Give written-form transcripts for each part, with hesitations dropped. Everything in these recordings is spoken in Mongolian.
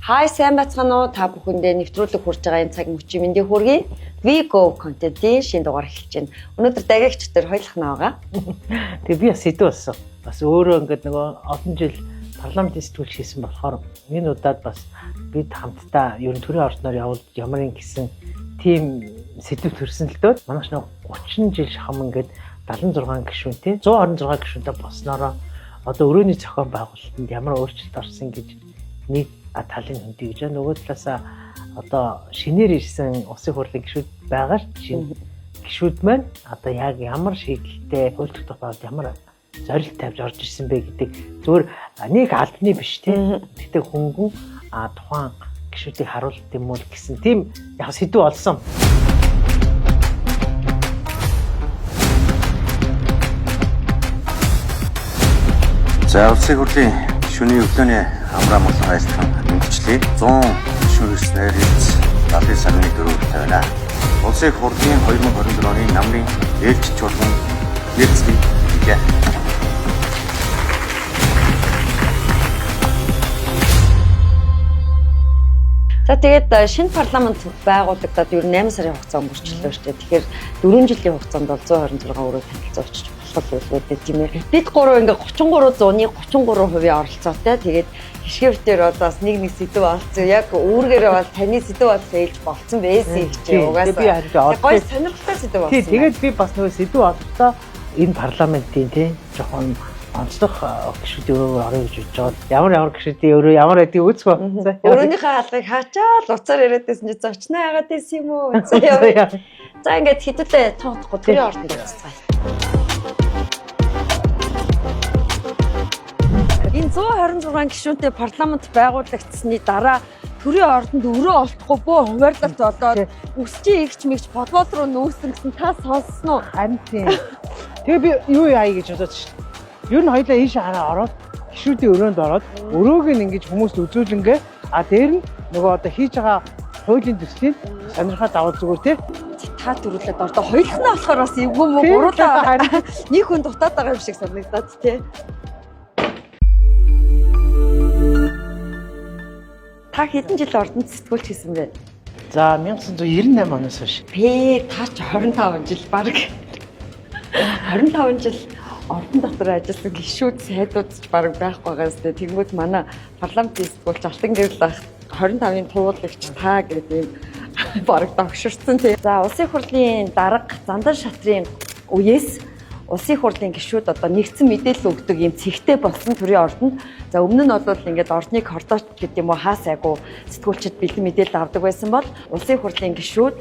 Хай сайн бацгаана уу та бүхэндээ нэвтрүүлэг хүрж байгаа энэ цаг мөчийн мэндийг хүргэе. We Go Content-ийн шинэ дугаар эхэлж байна. Өнөөдөр дагагч төр хоёулах байгаа. Тэгээ би бас сэдв болсон. Бас өөрөө ингээд нөгөө олон жил парламентын сэтгүүлч хийсэн болохоор энэ удаад бас бид хамтдаа ер нь төрийн ордноор явуулж ямар нэгэн тийм сэдв төрсөн л дөө. Манайш нөгөө 30 жил шахам ингээд 76 гишүүнтэй 126 гишүүнтэй болсноороо одоо өрөөний зохион байгуулалтанд ямар өөрчлөлт орсон гэж нэг талын хүнтэй гэж нөгөө талаасаа одоо шинээр ирсэн улсын хурлын гишүүд байгаа шинэ гишүүд маань одоо яг ямар шийдэлтэй хууль тогтооход ямар зорилт тавьж орж ирсэн бэ гэдэг зөвөр нэг албаны биш тийм гэхдээ хөнгөн тухайн гишүүдийг харуулт юм уу гэсэн тийм яг сэдв олсон. За улсын хурлын гишүүний өглөөний амраа мулан айлтхан өнгөчлөе 100 гишүүн ирснээр 70 сарын 4-нд тавина. Улсын хурлын 2024 оны намрын ээлж чуулган нэрцгийг хийлээ. За тэгээд шинэ парламент байгуулагдаад ер нь 8 сарын хугацаа өнгөрчлөө шүү дээ. Тэгэхээр 4 жилийн хугацаанд бол 126 өрөө танилцуулж очиж болох байлгүй тийм ээ. Бид гурав ингээ 33 зууны 33% оролцоотой. Тэгээд хишгивтэр одоо бас нэг сэдв олцсон. Яг үүргээрээ бол таны сэдв бол ээлж болцсон байсан гэж угаасаа. Би харин гоё сонирхолтой сэдв болсон. Тийм тэгээд би бас нөгөө сэдв олдоо энэ парламентийн тийм жоохон онцлог гишүүдийн өрөө орё гэж бодож байгаа. Ямар гишүүдийн өрөө ямар байдгийг үзэх ба. Өрөөнийхөө алгыг хаачаал уцаар яриадсэн чи зочноо яагаад байсан юм уу? За ингээд хэдүүлээ тоодохгүй төрийн ордонд уулзцгаая. Энэ 126 гишүүнтэй парламент байгуулагдсны дараа төрийн ордонд өрөө олдохгүй бөө хуваарлалт болоод өсчийн игч мэгч подвол руу нүүсэн гэсэн та сонссон уу? Харин тийм. Тэгээ би юу яая гэж бодож шин. Ер нь хоёлаа ийш хараа ороод гишүүдийн өрөөнд ороод өрөөг нь ингэж хүмүүст үзүүлэнгээ дээр нь нөгөө одоо хийж байгаа хуулийн төслийн сонирхоод авал зүгээр тий. Та төрүүлээд ордоо хоёулах нь болохоор бас эвгүй мө гуруулаа нэг хүн дутаад байгаа юм шиг санагдаад тий. Та хэдэн жил ордонд сэтгүүлч хийсэн бэ? За 1998 оноос хойш. Та ч 25 жил баг 25 жил ордон дотор ажилласан гишүүд сайдууд ч баг байх байгаас тэ тэгмүүд манай парламентын сэтгүүлч алтан гэрэл ах 25-ын туулагч та гэдэг юм баг догширсан тий. За улсын хурлын дарга зандан шатрын үеэс улсын хурлын гишүүд одоо нэгдсэн мэдээлэл өгдөг юм цэгтэй болсон төрийн ордонд. За өмнө нь бол ингээд ордныг хордооч гэдэг юм уу хаасайгу сэтгүүлчид бэлэн мэдээлэл авдаг байсан бол улсын хурлын гишүүд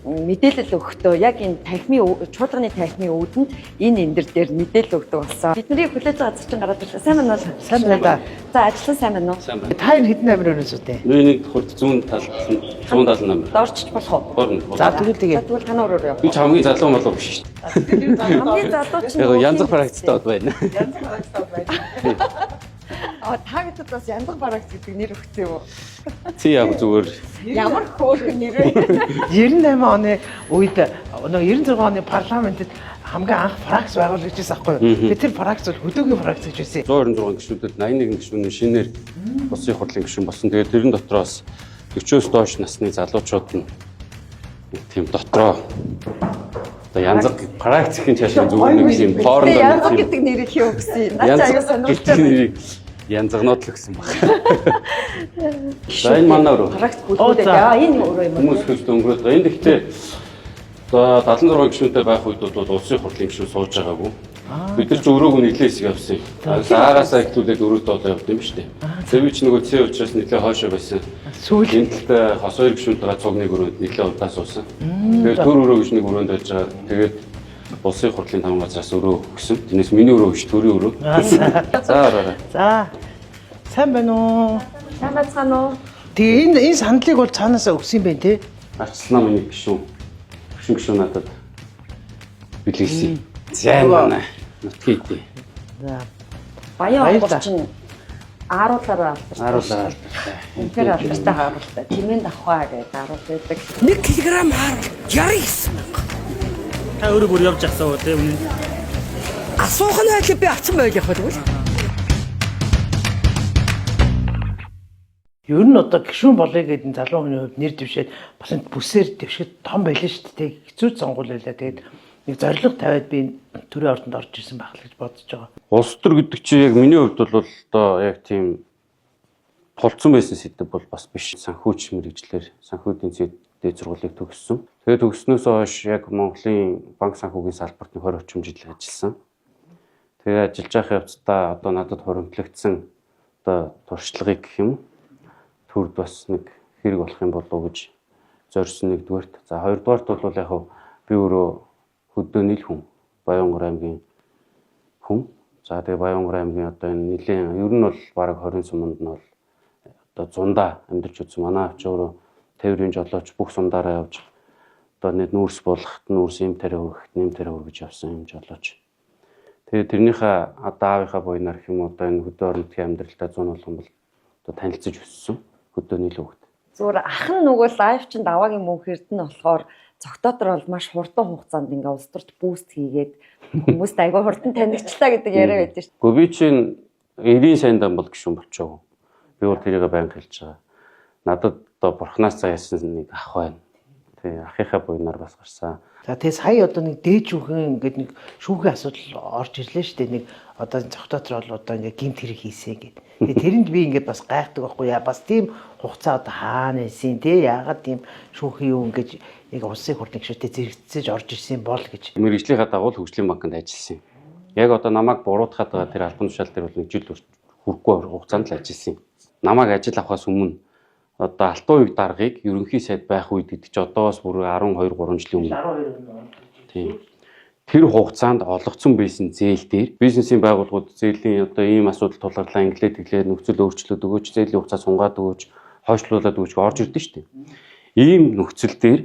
мэдээлэл өгөхдөө яг энэ танхимын чуулганы танхимын үүдэнд энэ эндэр дээр мэдээлэл өгдөг болсон. Бидний хүлээж байгаа зочин гараад ирлээ. Сайн байна уу? Сайн байна. За ажилласан сайн байна уу? Та энэ хэдэн амир өнөөс үү? Нэг хурд 170 намар. Дорчч болох уу? Борно. За тэгвэл Тэгвэл танаа өрөөр яв. Би ч хамгийн залуу болов биш шүү дээ. Хамгийн залуу чинь Яг янз практиктэй байна. янз практиктэй байна. Та гэдэгт бас янз практик гэдэг нэр өгсөн юм уу? Чи яг зүгээр Ямар хөөрхөн нэр вэ? 98 оны үед нөгөө 96 оны парламентэд хамгийн анх фракц байгуулагдчихсан байхгүй юу? Би тэр фракц бол хөдөөгийн фракц гэж байсан. 126 гишүүдэд 81 гишүүний шинээр улсын хурлын гишүүн болсон. Тэгээд тэрэн дотроос 40-оос доош насны залуучууд нь тийм дотроо одоо янз практикийн чашаа зүгээр нэг юм хоорондоо Янз гэдэг нэрийг хий өгсөн. Наач аяа сонирхолтой. янзгнууд л гэсэн баг. За энэ манай өрөө. Практик бүлгүүдээ энэ өрөө юм. Хүмүүс хөлт өнгөрөөд байгаа. Энд ихтэй за 76 гишүүнтэй байх үед бол улсын хурлын гишүүн сууж байгаагүй. Бид нар ч өрөөг нэглээ хэсэг явсан. Аагаасаа ихтүүлээд өрөөд одоо явд юм шүү дээ. Тэвч нөгөө цээ учраас нэглээ хоошоо байсан. Сүүлийн талд хос хоёр гишүүнтэйгээ цугныг өрөөнд нэглээ удаа суусан. Тэгээд төр өрөө гэж нэг өрөөнд байж байгаа. Тэгээд улсын хурлын таван газраас өрөө өгсөн. Тэрнээс миний өрөө биш төрийн өрөө. За ороо. За. Сайн байна уу? Сайн бацгаана уу? Тэгээ энэ сандлыг бол цаанаасаа өгсөн юм байна те. Арслан миний гишүүн. Гишүүн надад билгээсэн. Сайн байна. Нутгий дээ. За. Баян онгорчин ааруулаараа алдартай. Ааруулаараа. Үнэхээр алдартай хааруултай. Тимээн давхаа гэдэг ааруул байдаг. 1 кг хаар 69 мянга. Та өөрөө бүр явж асуу тийм үнэ. Асуух нь байл би авсан байл явах тэгвэл. Ер нь одоо гишүүн болъё гэдэг нь залуу хүний хувьд нэр дэвшээд бас энэ бүсээр дэвшгээд том байлаа шүү дээ. Хэцүү сонгуул байлаа. Тэгээд нэг зориг тавиад би төрийн ордонд орж ирсэн байх л гэж бодож байгаа. Улс төр гэдэг чинь яг миний хувьд бол одоо яг тийм тулцсан байсан сэдв бол бас биш. Санхүүч мэрэгчлэр санхүүдийн дээд сургуулийг төгссөн. Тэгээд төгснөөс хойш яг Монголын банк санхүүгийн салбарт 20 орчим жил ажилласан. Тэгээд ажиллаж байх явцдаа одоо надад хуримтлагдсан одоо туршлагыг гэх юм төрд бас нэг хэрэг болох юм болов уу гэж зорьсон нэгдүгээрт. За хоёрдугаарт бол яг би өөрөө хөдөөний хүн, Баянгар аймгийн хүн. За тэгээ Баянгар аймгийн одоо энэ нэлийн ер нь бол бараг 20 суманд нь бол одоо зундаа амьдарч үзсэн. Манай авч өөрөө тээврийн жолооч бүх сундаараа явж одоо нэг нүүрс болгохт нүүрс юм тариа өргөхт нэм тариа өргөж явсан юм жолооч. Тэгээ тэрнийхээ одоо аавынхаа буйнаар гэх юм одоо энэ хөдөө орон нутгийн амьдралтай 100 болгон бол одоо танилцаж өссөн хөдөөний л хөвгт. Зүгээр ах нь нөгөө лайв чинь даваагийн мөнх эрдэнэ болохоор цогтоотор бол маш хурдан хугацаанд ингээ улс төрт буст хийгээд хүмүүст айгүй хурдан танигчлаа гэдэг яриа байдаг шүү. Гэхдээ би чинь 90 саянд бол гишүүн болчихоо. Би бол тэрийг байнга хэлж байгаа. Надад одоо бурхнаас цаасан нэг ах байна. Тий, ахынхаа буйнаар бас гарсан. За тэгээ сая одоо нэг дээж хүүхэн ингээд нэг шүүхийн асуудал орж ирлээ шүү дээ. Нэг одоо цогтоотор бол одоо ингээд гимт хэрэг хийсэн гэдэг. Тэгээ тэрэнд би ингээд бас гайхдаг байхгүй яа. Бас тийм хугацаа одоо хаана ийсэн те яагаад тийм шүүхийн юу ингээд нэг улсын хурлын гишүүтэй зэрэгцээж орж ирсэн бол гэж. Мэргэжлийнхаа дагуу хөгжлийн банкнд ажилласан. Яг одоо намайг буруутгаад байгаа тэр албан тушаал дээр бол нэг жил хүрэхгүй хугацаанд л ажилласан. Намайг ажил авахаас өмнө одоо алтан уяг даргыг ерөнхий сайд байх үед гэдэг чи одоос бүр 12 3 жилийн өмнө. Тийм. Тэр хугацаанд олгоцсон байсан зээл дээр бизнесийн байгууллагууд зээлийн одоо ийм асуудал тулгарлаа инглээ тэглээ нөхцөл өөрчлөлт өгөөч зээлийн хугацаа сунгаад өгөөч хойшлуулад өгөөч орж ирдэ шүү дээ. Ийм нөхцөл дээр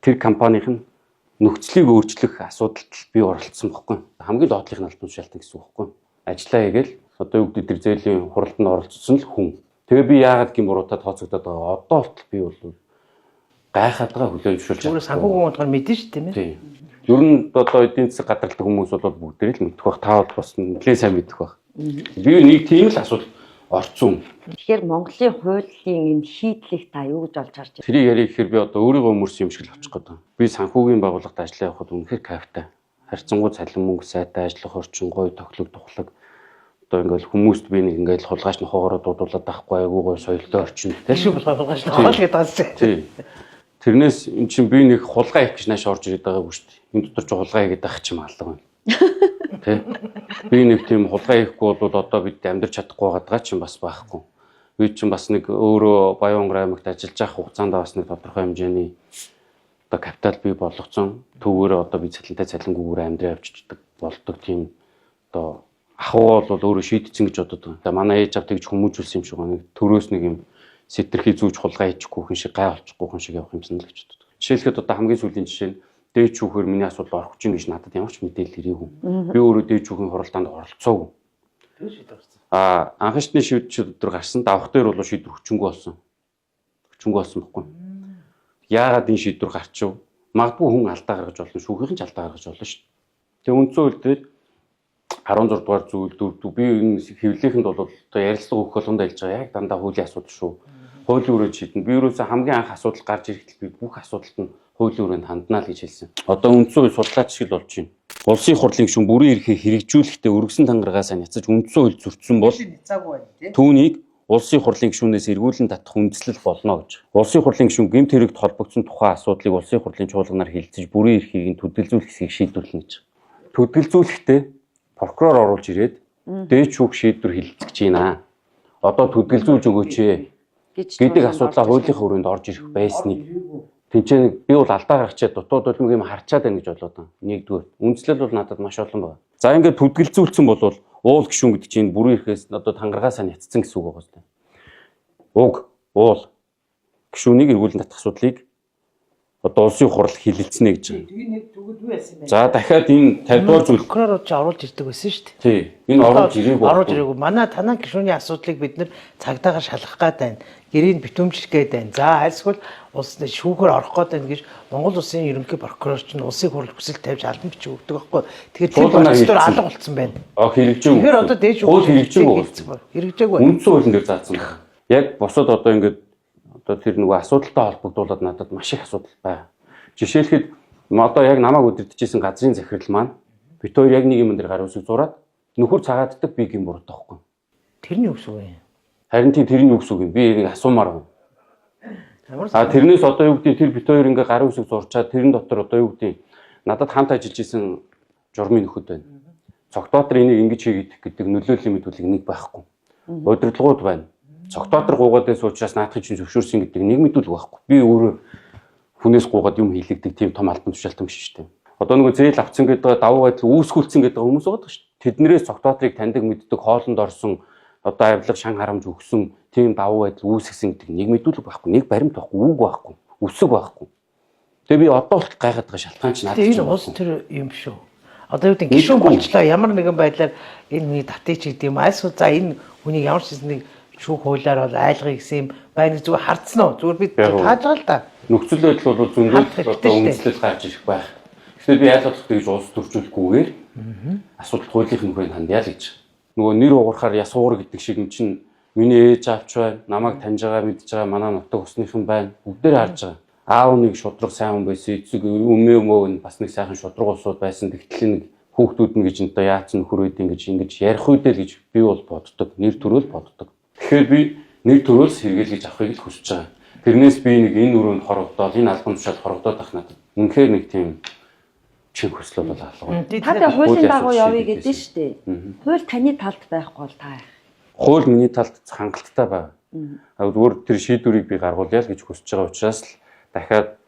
тэр компанийн нь нөхцөлийг өөрчлөх асуудалд би оролцсон байхгүй. Хамгийн доотлих нь албан тушаалтан гэсэн үг байхгүй. Ажлаа хийгээл одоо юу гэдэг тэр зээлийн хуралд нь оролцсон л хүн. Тэгээ би яагаад гин буруутаад тооцогдоод байгаа. Одоо болтол би бол гайхаад байгаа хүлээн зөвшөөрч байгаа. Зүгээр санхүүгийн бодлогоор мэдэн шүү дээ. Тийм. Ер нь одоо эдийн засаг гадралдаг хүмүүс бол бүгдээрээ л мэдэх байх. Та бол бас нэлээд сайн мэдэх байх. Би нэг тийм л асуудал орцсон. Тэгэхээр Монголын хуулийн энэ шийдлийг та юу гэж олж харж байна? Тэрийг ярих гэхээр би одоо өөрийгөө өмөрсөн юм шиг л очих гээд байна. Би санхүүгийн байгууллагад ажиллаа явахад үнэхээр кайфтай. Харьцангуй цалин мөнгө сайтай, ажиллах орчин гоё, тоглог тухлаг. Одоо ингээл хүмүүст би нэг ингээл хулгайч нохоогоор дуудуулаад байхгүй айгүй гоё соёлтой орчин. Тэшүү болох хулгайч нохоо л гэдэг байна. Тийм. Тэрнээс эн чинь би нэг хулгай их гэж нааш орж ирээд байгаагүй шүү дээ. Энэ дотор ч хулгай хийгээд байх ч юм алга байна. Тэ. Би нэг тийм хулгай хийхгүй бол одоо бид амьдрч чадахгүй байгаа ч юм бас байхгүй. Би чинь бас нэг өөрөө Баянгар аймагт ажиллаж байх хугацаанд бас нэг тодорхой хэмжээний одоо капитал бий болгоцсон. Түүгээр одоо би цалингүйгээр амьдраа явчихдаг болдог тийм одоо ахуу бол өөрөө шийдсэн гэж боддог. Тэгээ манай ээж авт тэгж хүмүүжүүлсэн юм шиг нэг төрөөс нэг юм сэтэрхий зүүж хулгай хийчихгүй хүн шиг гай олчихгүй хүн шиг явах юмсан л гэж боддог. Жишээлхэд одоо хамгийн сүүлийн жишээ нь дээж хүүхээр миний асуудал орох гэж гэж надад ямар ч мэдээлэл ирээгүй. Би өөрөө дээж хүүхийн хуралдаанд оролцоогүй. Анхны шийдвэр өдөр гарсан давах дээр бол шийдвэр хүчингүй болсон. Хүчингүй болсон байхгүй. Яагаад энэ шийдвэр гарчив? Магадгүй хүн алдаа гаргаж болно, шүүхийн ч алдаа гаргаж болно шүү дээ. Тэгээ үндсэн үйлдэл 16 дугаар зүйл дөрөв би энэ хэвлэлийнхэнд бол одоо ярилцлага өгөх болгонд айлж байгаа яг дандаа хуулийн асуудал шүү. Хуулийн өрөөнд шийднэ. Би ерөөсөө хамгийн анх асуудал гарч ирэхдээ би бүх асуудалд нь хуулийн өрөөнд ханднаа л гэж хэлсэн. Одоо үндсэн үйл судлаач шиг л болж байна. Улсын хурлын гишүүн бүрийн эрхийг хэрэгжүүлэхдээ өргөсөн тангарагаас няцаж үндсэн үйл зөрчсөн бол түүнийг улсын хурлын гишүүнээс эргүүлэн татах үндэслэл болно гэж. Улсын хурлын гишүүн гэмт хэрэгт холбогдсон тухайн асуудлыг улсын хурлын чуулганаар хилцэж бүрийн эрхийг нь төдөлзүүлэх хэсгийг шийдвэрлэнэ гэж. Төдөлзүүлэхдээ прокурор оруулж ирээд дээд шүүх шийдвэр хилцэж байна. Одоо төдөлзүүлж өгөөч гэдэг асуудлаа хуулийн хүрээнд орж ирэх байсныг тэнцээ би бол алдаа гаргачаад дутууд бол юм харчаад байна гэж болоод байна. Нэгдүгээр үндслэл бол надад маш олон байна. За ингээд төдөлзүүлсэн бол уул гишүүн гэдэг чинь бүрийн эрхээс одоо тангарагаас няцсан гэсэн үг байгаа юм. Уг уул гишүүнийг эргүүлэн татах асуудлыг одоо улсын хурал хилэлцэнэ гэж байна. Тэгээ нэг зүгэл юу яасан бэ? За дахиад энэ 50 дугаар зүйл прокурор ч оруулж ирдэг байсан шүү дээ. тий. Энэ оруулж ирээгүй. Оруулж ирээгүй. Манай танаа гишүүний асуудлыг бид нэр цагдаагаар шалгах гээд байна. Гэрийг битүүмжлэх гээд байна. За альсгүй улсны шүүхээр орох гээд байна гэж Монгол улсын ерөнхий прокурор ч улсын хурал хүсэл тавьж албан бичиг өгдөг байхгүй. Тэгэхээр тэр процедур алга болцсон байна. Хэрэгжээгүй. Тэгэхээр одоо дээж хэрэгжээгүй. Хэрэгжээгүй. Үндсэн хуулийн дээр заасан байна. яг бусад одоо ингээд одоо тэр нөгөө асуудалтай холбогдуулаад надад маш их асуудал байна. Жишээлхэд одоо яг намайг удирдахжсэн газрын захирал маань бид хоёр яг нэг юм дээр гар үсэг зураад нөхөр цагааддаг би гин буруудахгүй. Тэрний үгс үү? Харин тэрний үгс үг юм. Би нэг асуумаар байна. Тэрнээс одоо юу гэдэг тэр бид хоёр ингээ гар үсэг зурчаад тэрэн дотор одоо юу гэдэг надад хамт ажиллаж исэн журмын нөхөд байна. Цогтоотор энийг ингэж хийгээд гэдэг нөлөөллийн мэдүүлэг нэг байхгүй. Удирдлагууд байна. Цогтоотор гуугаад байсан учраас наадахын чинь зөвшөөрсөн гэдэг нэг мэдүүлэг байхгүй. Би өөрөө хүнээс гуугаад юм хийлэгдэг тийм том алтан тушаалтан биш шүү дээ. Одоо нөгөө зээл авцсан гэдэг давуу байдал үүсгүүлсэн гэдэг хүмүүс байгаа шүү дээ. Тэднэрээс цогтоотрыг таньдаг мэддэг хоолнд орсон одоо авилга шан харамж өгсөн тийм давуу байдал үүсгэсэн гэдэг нэг мэдүүлэг байхгүй. Нэг баримт байхгүй, үг байхгүй, үсэг байхгүй. Тэгээ би одоо болт гайхаад байгаа шалтгаан чинь надад. Энэ уус тэр юм шүү. Одоо юу гэдэг гişүүн болчлоо ямар нэгэн байдлаар энэ хүний татыг гэдэг юм айсуу за энэ хүний ямар ч нэг шүүх хуулиар бол айлгыг гэсэн юм байна зүгээр хардсан уу зүгээр би таажгаа л да. Нөхцөл байдал бол зөндөө одоо үндэслэл гарч ирэх байх. Тэгэхээр би яаж болох гэж улс төржүүлэхгүйгээр асуудал хуулийнхын хүрээнд хандъя л гэж. Нөгөө нэр уурахаар ясуур гэдэг шиг юм чинь миний ээж авч байна, намайг таньж байгаа мэдж байгаа манай нутаг усныхан байна. Бүгдээр харж байгаа. Аав нэг шудраг сайн хүн байсан, эцэг өмөө бас нэг сайхан шудраг усууд байсан. Тэгтэл нэг хүүхдүүд нь гэж энэ яатсан нөхөр үйд ингэж ярих үедээ л гэж би бол боддог. Нэр төрөөл боддог. Тэгэхээр би нэр төрөөл сэргийлж авахыг л хүсэж байгаа. Тэрнээс би нэг энэ өрөөнд хорогдоод энэ албан тушаал хорогдоод ах надад үнэхээр нэг тийм чин хүсэл бол алга. Та тэ хуулийн дагуу явъя гэдэг нь шүү дээ. Хууль таны талд байхгүй бол та. Хууль миний талд хангалттай байна. Зүгээр тэр шийдвэрийг би гаргуулъя л гэж хүсэж байгаа учраас л дахиад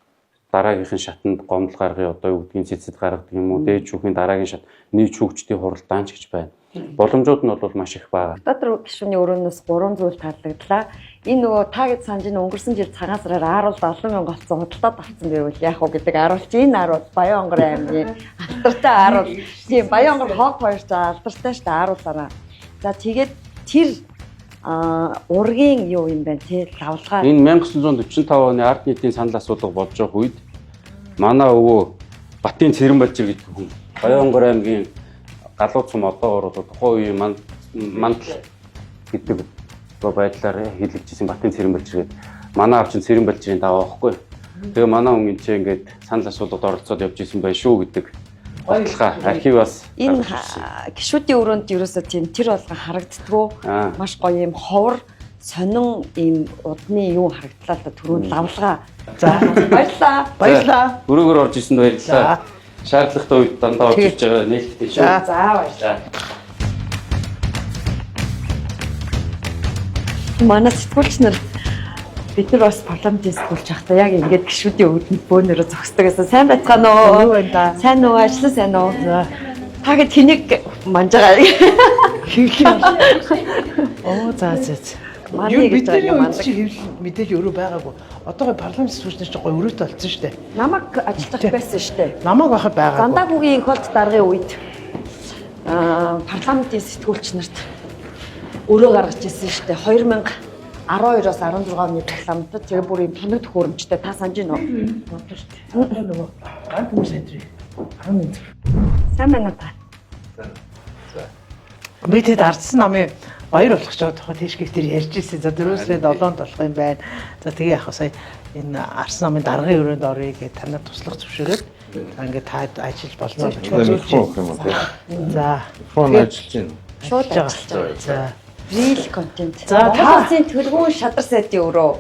дараагийнхын шатанд гомдол гаргая одоо юу гэдгийг цэцэд гаргадаг юм уу дээд шүүхийн дараагийн шат нийт шүүгчдийн хуралдаанч гэж байна. Боломжууд нь бол маш их байна. Дотор гишүүний өрөөнөөс 3 зүйл таалагдлаа. Энэ нөгөө та гэж санаж ин өнгөрсөн жил цагаан сараар 10,000 олцсон худалдаад авсан байвал яах вэ гэдэг аруулж энэ аруул Баянгор аймгийн алдартай аруул. Тийм Баянгор хог хоёр ч алдартай шүү дээ аруулаараа. За тэгээд тэр ургийн юу юм бэ те лавлгаа. Энэ 1945 оны ард нийтийн санал асуулга болж байгаа үед манай өвөө Батын Цэрэнбалжир гэдэг хүн Баянгор аймгийн галууд сум одоогоор тухайн үеийн мандал гэдэг байдлаар хэлэгдсэн Батын Цэрэнбалжир гэдэг манай авчин Цэрэнбалжирын даваа байхгүй. Тэгээ манай хүн энэ чинь ингээд санал асуулгад оролцоод явж исэн байх шүү гэдэг баталгаа архиваас энэ гişүүдийн өрөөнд ерөөсөө тийм тэр болгон харагддгүү маш гоё юм ховор сонин ийм удны юу харагдлаа л түрүүн лавлгаа. За баярлаа. Өрөөгөр орж исэнд баярлалаа. Шаардлагатай үед дандаа орж ирж байгаа нээлттэй шүү. За баярлалаа. Манай сэтгүүлч нар бид нар бас парламентын сэтгүүлч ахта яг ингээд гişүүдийн өвдөнд бөөнөрө зогсдог гэсэн. Сайн байцгаана уу? Сайн уу? Ажил сайн уу? Та гэд хэнийг манж байгаа. Оо за. Манай бид нар мэдээж өөрөө байгаагүй. Одоо парламент сэтгүүлчнэр чинь гоё өрөөтэй болсон шүү дээ. Намайг ажиллах байсан шүү дээ. Намайг байхад байгаагүй. Зандаагийн инх болт даргын үед парламентын сэтгүүлч нарт өрөө гаргаж ирсэн шүү дээ. 2012-оос 16 оны парламентд тэгээ бүр юм тоног төхөөрөмжтэй та санаж байна уу? Бодсон шүү дээ. Нөгөө ганц хүмүүс энэ 11. Сайн байна уу та? Би тэд ардсан намын баяр болох ч одоо тийшгээс тэр ярьж ирсэн. За 4-7 болох юм байна. За тэгээ яг сая энэ ардсан намын даргын өрөөнд орё гэж танад туслах зөвшөөрөөд ингээд та ажиллаж болно гэж хэлж байна. За. Фон ажиллаж байна. Шууд ажиллаж байгаа. За. Real content. За Монголын төлгүүн шадар сайтын өрөө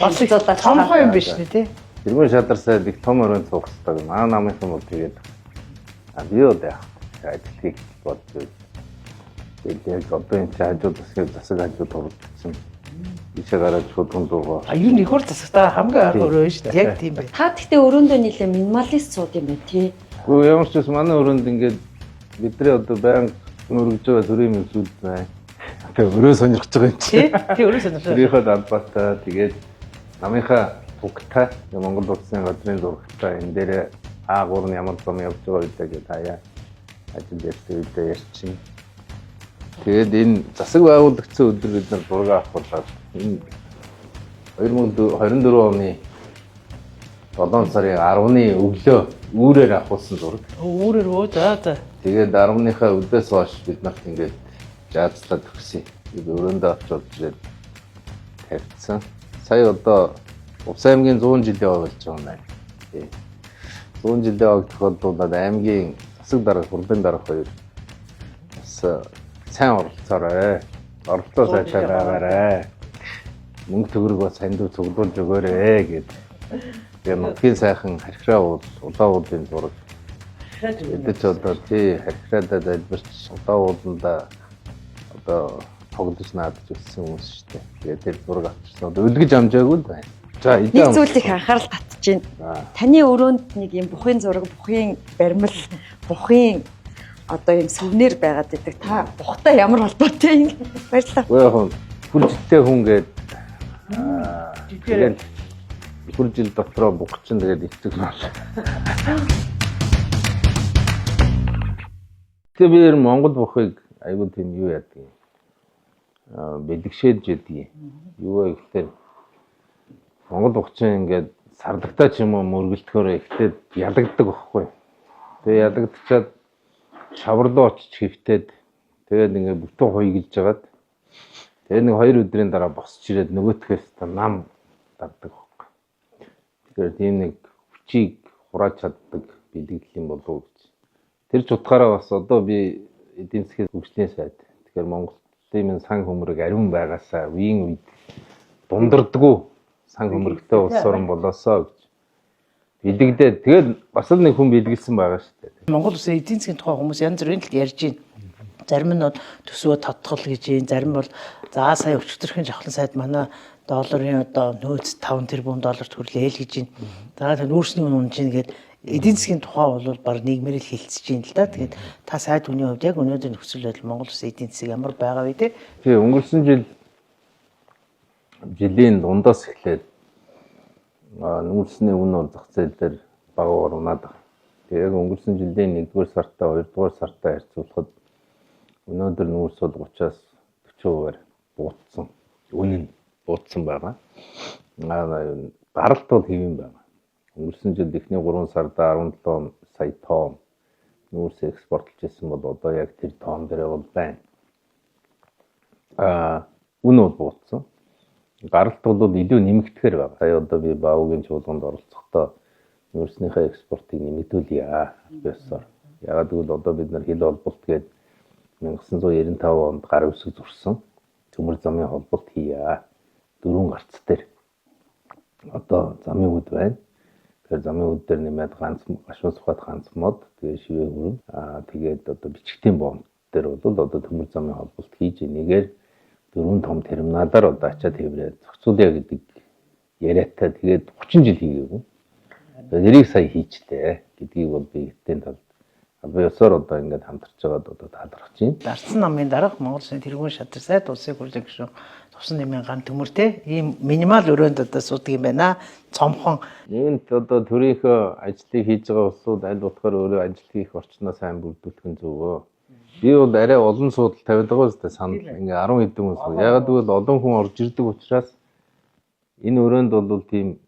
болцоодаа томхон юм биш нэ тий. Тэргүй шадар сайд их том өрөөнд цугсдаг. Маа намынхан бол тэгээд би одоо ажиллахыг боддог. Тэгээд одоо энэ хажууд засаг хажууд орчихсон. Ишээ гараад шууд дундуугаа. Юу нэг хурд засагтаа хамгийн арга өрөө шүү дээ. Яг тийм бай. Та гэхдээ өрөөндөө нэлээ минималист сууд юм байна тий. Гэхдээ ямар ч бас манай өрөөнд ингээд бидний одоо байнга өргөж байгаа зүрийн зүйлс байна. Тэгээ өрөө сонирхож байгаа юм чи. Тий өрөө сонирхож. Өөрийнхөө далбаатай тэгээд намынхаа тугтай Монгол улсын газрын зурагтай энэ дээр А3 нь ямар зам явж байгаа үедээ гэж хаяа ажил дээр үедээ ярьчих. Тэгээд энэ засаг байгуулагдсан өдөр бид нар зураг авахлаад энэ 2024 оны 7 сарын 10-ны өглөө үүрээр авахулсан зураг. Үүрээр өө за. Тэгээд 10-ныхаа өдөөс хойш бид нарт ингээд жаацлаад өгсөн. Бид өрөөндөө очиж ирээд тавьсан. Сая одоо Увс аймгийн 100 жилийн ой болж байгаа юм байна. Тий. 100 жилийн ойг тохиолдуулаад аймгийн засаг дарга, хурлын дарга хоёр бас сайн оролцоорой. Оролцоо сайжраа байгаарай. Мөнгө төгрөг бас санд цуглуулж өгөөрэй гэд. Тэгээ нутгийн сайхан харьхраа улаан уулын зураг. Эдэж одоо тий харьхраадаа залбирч улаан ууланда одоо тоглож наадж өссөн хүмүүс шүү дээ. Тэгээ тэр зураг авчихсан. Одоо үлгэж амжаагүй л байна. За Нэг зүйлийг анхаарал татж байна. Таны өрөөнд нэг юм бухын зураг, бухын баримл, бухын одоо юм сүвнэр байгаад идэг. Та бухтай ямар холбоотой юм? Баярлалаа. Өө яг бүр жилтэй хүн гээд тэгээд бүр жил дотроо бухчин тэгээд ицэг мал. Тэгээ би Монгол бухыг айгүй тийм юу яадаг. Бэлгшээж яддаг. Юу вэ гэхээр Монгол бухчин ингээд сарлагтаа ч юм уу мөргөлтгөөр ихтэй ялагддаг байхгүй. Тэгээ ялагдчихад шаварлуу очиж хөвтөөд тэгээд ингээд бүтэн хуйгалж жагаад тэгээд нэг 2 өдрийн дараа босч ирээд нөгөөтгөөс нам даддаг байхгүй. Тэгэхээр тийм нэг хүчийг хурааж чаддаг бэлтгэл юм болов уу гэж. Тэр ч утгаараа бас одоо би эдийн засгийн хөгжлийн сайд. Тэгэхээр Монголын сан хөмрөг ариун байгаасаа үеийн үед дундардггүй сан хөмрөгтэй улс орн болоосоо гэж бэлэгдээд тэгээд бас л нэг хүн бэлгэлсэн байгаа шүү дээ. Монгол улсын эдийн засгийн тухай хүмүүс янз бүрийн талд ярьж байна. Зарим нь бол төсвөө тодтгол гэж юм, зарим бол за сая өчигдөрхөн жавхлан сайд манай долларын одоо нөөц 5 тэрбум долларт хүрлээл гэж байна. За тэр нүүрсний үн унж гээд эдийн засгийн тухай бол баг нийгмээр л хилцэж байна л да. Тэгээд та сайд үний хувьд яг өнөөдөр нөхцөл байдал Монгол улсын эдийн засаг ямар байгаа вэ те? Тэгээ өнгөрсөн жилийн дундаас эхлээд нүүрсний үн зах зээл дээр багаар унаад байна. Тэгээ яг өнгөрсөн жилийн 1-р сартаа 2-р сартаа харьцуулахад өнөөдөр нүүрс бол 30-аас 40% буутсан. Үн нь буутсан байгаа. Гаралт бол хэвэн байгаа. Өнгөрсөн жил эхний 3 сарда 17 сая тонн нүүрс экспортлж ирсэн бол одоо яг тэр тонн дээр бол байна. Үн бол буутсан. Гаралт бол илүү нэмэгдэхээр байна. Сая одоо би БАУ-гийн чуулганд оролцохдоо нүүрснийхээ экспортыг нэмэгдүүлье гэсэн. Ягаад гэвэл одоо бид нар хил холболт гээд 1995 онд гар үсэг зурсан төмөр замын холболт хийя. 4 гарц дээр одоо замын үд байна. Тэгэхээр замын үд дээр нэмээд ганц гашуун сухад ганц мод тэгээ шивээ хүрэн тэгээд одоо бичгтийн бомб дээр бол одоо төмөр замын холболт хийж нэгээр 4 том терминалаар одоо ачаад хэврээд зохицуулъя гэдэг яриатай тэгээд 30 жил хийгээгүй. Тэрийг сая хийчтэй гэдгийг бол би эдгээр талд би өсөр одоо ингээд хамтарч байгаад одоо таалрах чинь. Дардсан намын дарга Монгол Улсын тэргуун шатар сайд улсын хурлын гишүүн туссан нэмийн ган төмөртэй ийм минимал өрөөнд одоо суудаг юм байна. Цомхон нэгэнт одоо төрийнхөө ажлыг хийж байгаа улсууд аль болохоор өөрөө ажил хийх орчноо сайн бүрдүүлэх нь зөвөө. Би бол арай олон суудал тавиад байгаа үстэй санал ингээ 10 хэдэн хүмүүс. Ягаад гэвэл олон хүн орж ирдэг учраас энэ өрөөнд бол тийм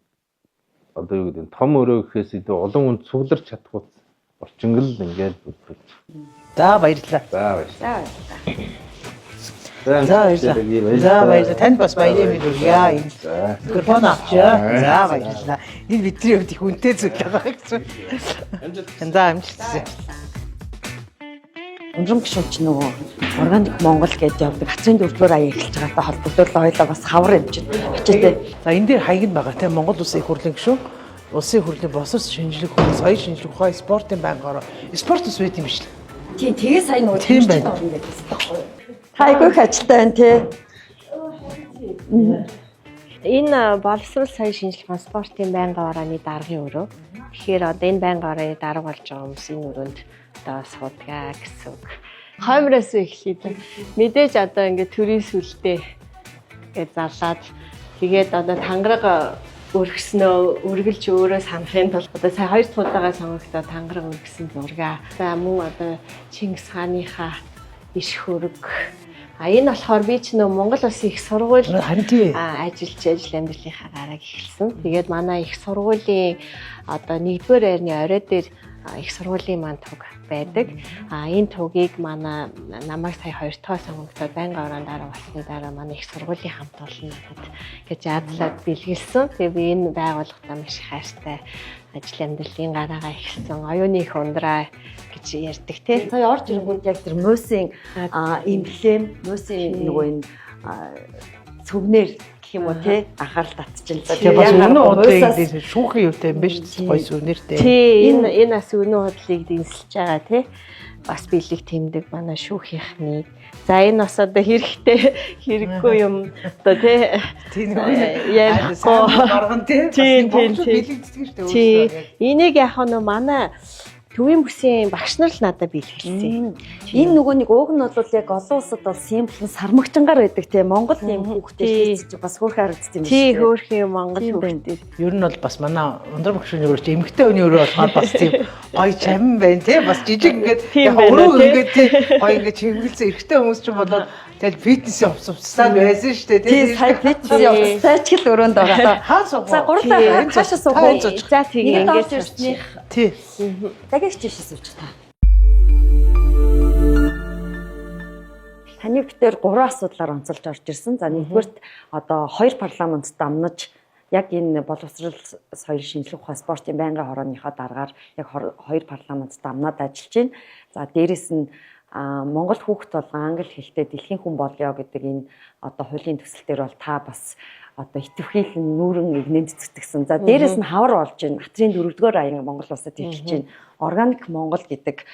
одоо юу гэдэг том өрөө гэхээс илүү олон хүн цугларч чадах орчингл ингээд бүрдүүлж. за баярлалаа. За баярлалаа. Танд бас баярын мэнд хүргье. Микрофон авчаа. За баярлалаа. Энэ бидний хувьд их үнэтэй зүйл байгаа гэсэн. За амжилт. Ундрам гişүн ч нөгөө органик Монгол гэдээ явдаг хацын 4-р аяа эхэлж байгаатай холбогдуулаад хоёлаа бас хавар юм чинь. Очиэтэй. За энэ дээр хаягд байгаа тийм Монгол улсын хурлын гишүүн улсын хурлын босор шинжлэх ухаан, соёл шинжлэх ухаан, спортын байнгаараа спорт ус байт юм биш л. Тийм тэгээ сайн нөгөө Тийм байна. орно гэдэгс байхгүй. Хайгүйх ажилтай байна тий. Энэ боловсрол соёл шинжлэх ухаан спортын байнгын орооны даргын өрөө. Тэгэхээр одоо энэ байнгын орооны дарга болж байгаа хүмүүс энэ өрөөнд одоо суудгаа гэсэн үг. Хоймроос эхлээд мэдээж одоо ингээд төрийн сүлдээ гэж зарлаад тэгээд одоо тангараг өргөснөө өргөлж өөрөө санахын тулд одоо сая 2 дахь удаага сонгогдоод тангараг өргөсөн зураг. За мөн одоо Чингис хааныхаа иш хөрөг. Энэ болохоор би ч нөө Монгол Улсын их сургууль ажиллаж ажил амьдралынхаа гарааг эхэлсэн. Тэгээд манай их сургуулийн одоо 1-р байрны орой дээр их сургуулийн маань туг байдаг. Энэ тугийг манай намайг сая 2 дахь сонгогдоод байнгын орон дараа болсны дараа манай их сургуулийн хамт олон надад гэж яадлаад бэлгэлсэн. Тэгээ би энэ байгууллагатаа маш хайртай ажил амьдралын гараагаа ихсэн. Оюуны их ундраа гэж ярьдаг тий. Сая орж ирэнгүүт яг тэр мөсийн эмблем, мөсийн нөгөө энэ цөвнэр гэх юм уу тий анхаарал татчихна. Тэгээ бас өнөө удаа шүүхийн юутай юм биш гоё сүнэртэй. Тий энэ бас өнөө худлыг дэнсэлж байгаа тий. Бас бэлэг тэмдэг манай шүүхийнхний. За энэ бас одоо хэрэггүй юм одоо тий ярихгүй гарган тий бэлэг цэцгэртэй өөрсдөө. Энийг яг нөө манай төвийн бүсийн багш нар л надад бэлгэлсэн. Энэ нөгөө нэг ууг нь бол яг олон улсад бол симплэн сармагчангаар байдаг тийм Монгол юм хүүхдээ хийж бас хөөрхөн харагддаг юм шиг. Тий хөөрхөн Монгол хүүхдээ. Ер нь бол бас манай ундрам багшны өөрөө ч эмгтэй өний өөрөө болохоор бас тийм гоё чамин байна тий бас жижиг ингээд өөрөө ингээд тий гоё ингээд чимгэлцэн эрэгтэй хүмүүс ч болоод тэгэл фитнесийн хувцсаад байсан шүү дээ тий сая фитнесийн хувцсаач л өрөөнд байгаа. Хаа суух. За гурлаа хаашаа суух. За тэгээ ингээд суучих. Тий. Дагаж тийш суучих та. Таны битээр 3 асуудлаар онцолж орж ирсэн. За нэгдүгürt одоо 2 парламент дамнаж яг энэ боловсрол соёл шинжилгээ ухаан спортын байнгын хорооныхоо дараагаар яг 2 парламент дамнаад ажиллаж байна. За дээрэс нь Монгол хүүхэд болгон англи хэлтэй дэлхийн хүн болёо гэдэг энэ одоо хуулийн төсөл дээр бол та бас одоо идэвхийлэн нүүрэн игнэнд цэцгсэн. За дээрэс нь хавар болж байна. Натрийн 4-р аян Монгол улсад эхэлж байна. Органик Монгол гэдэг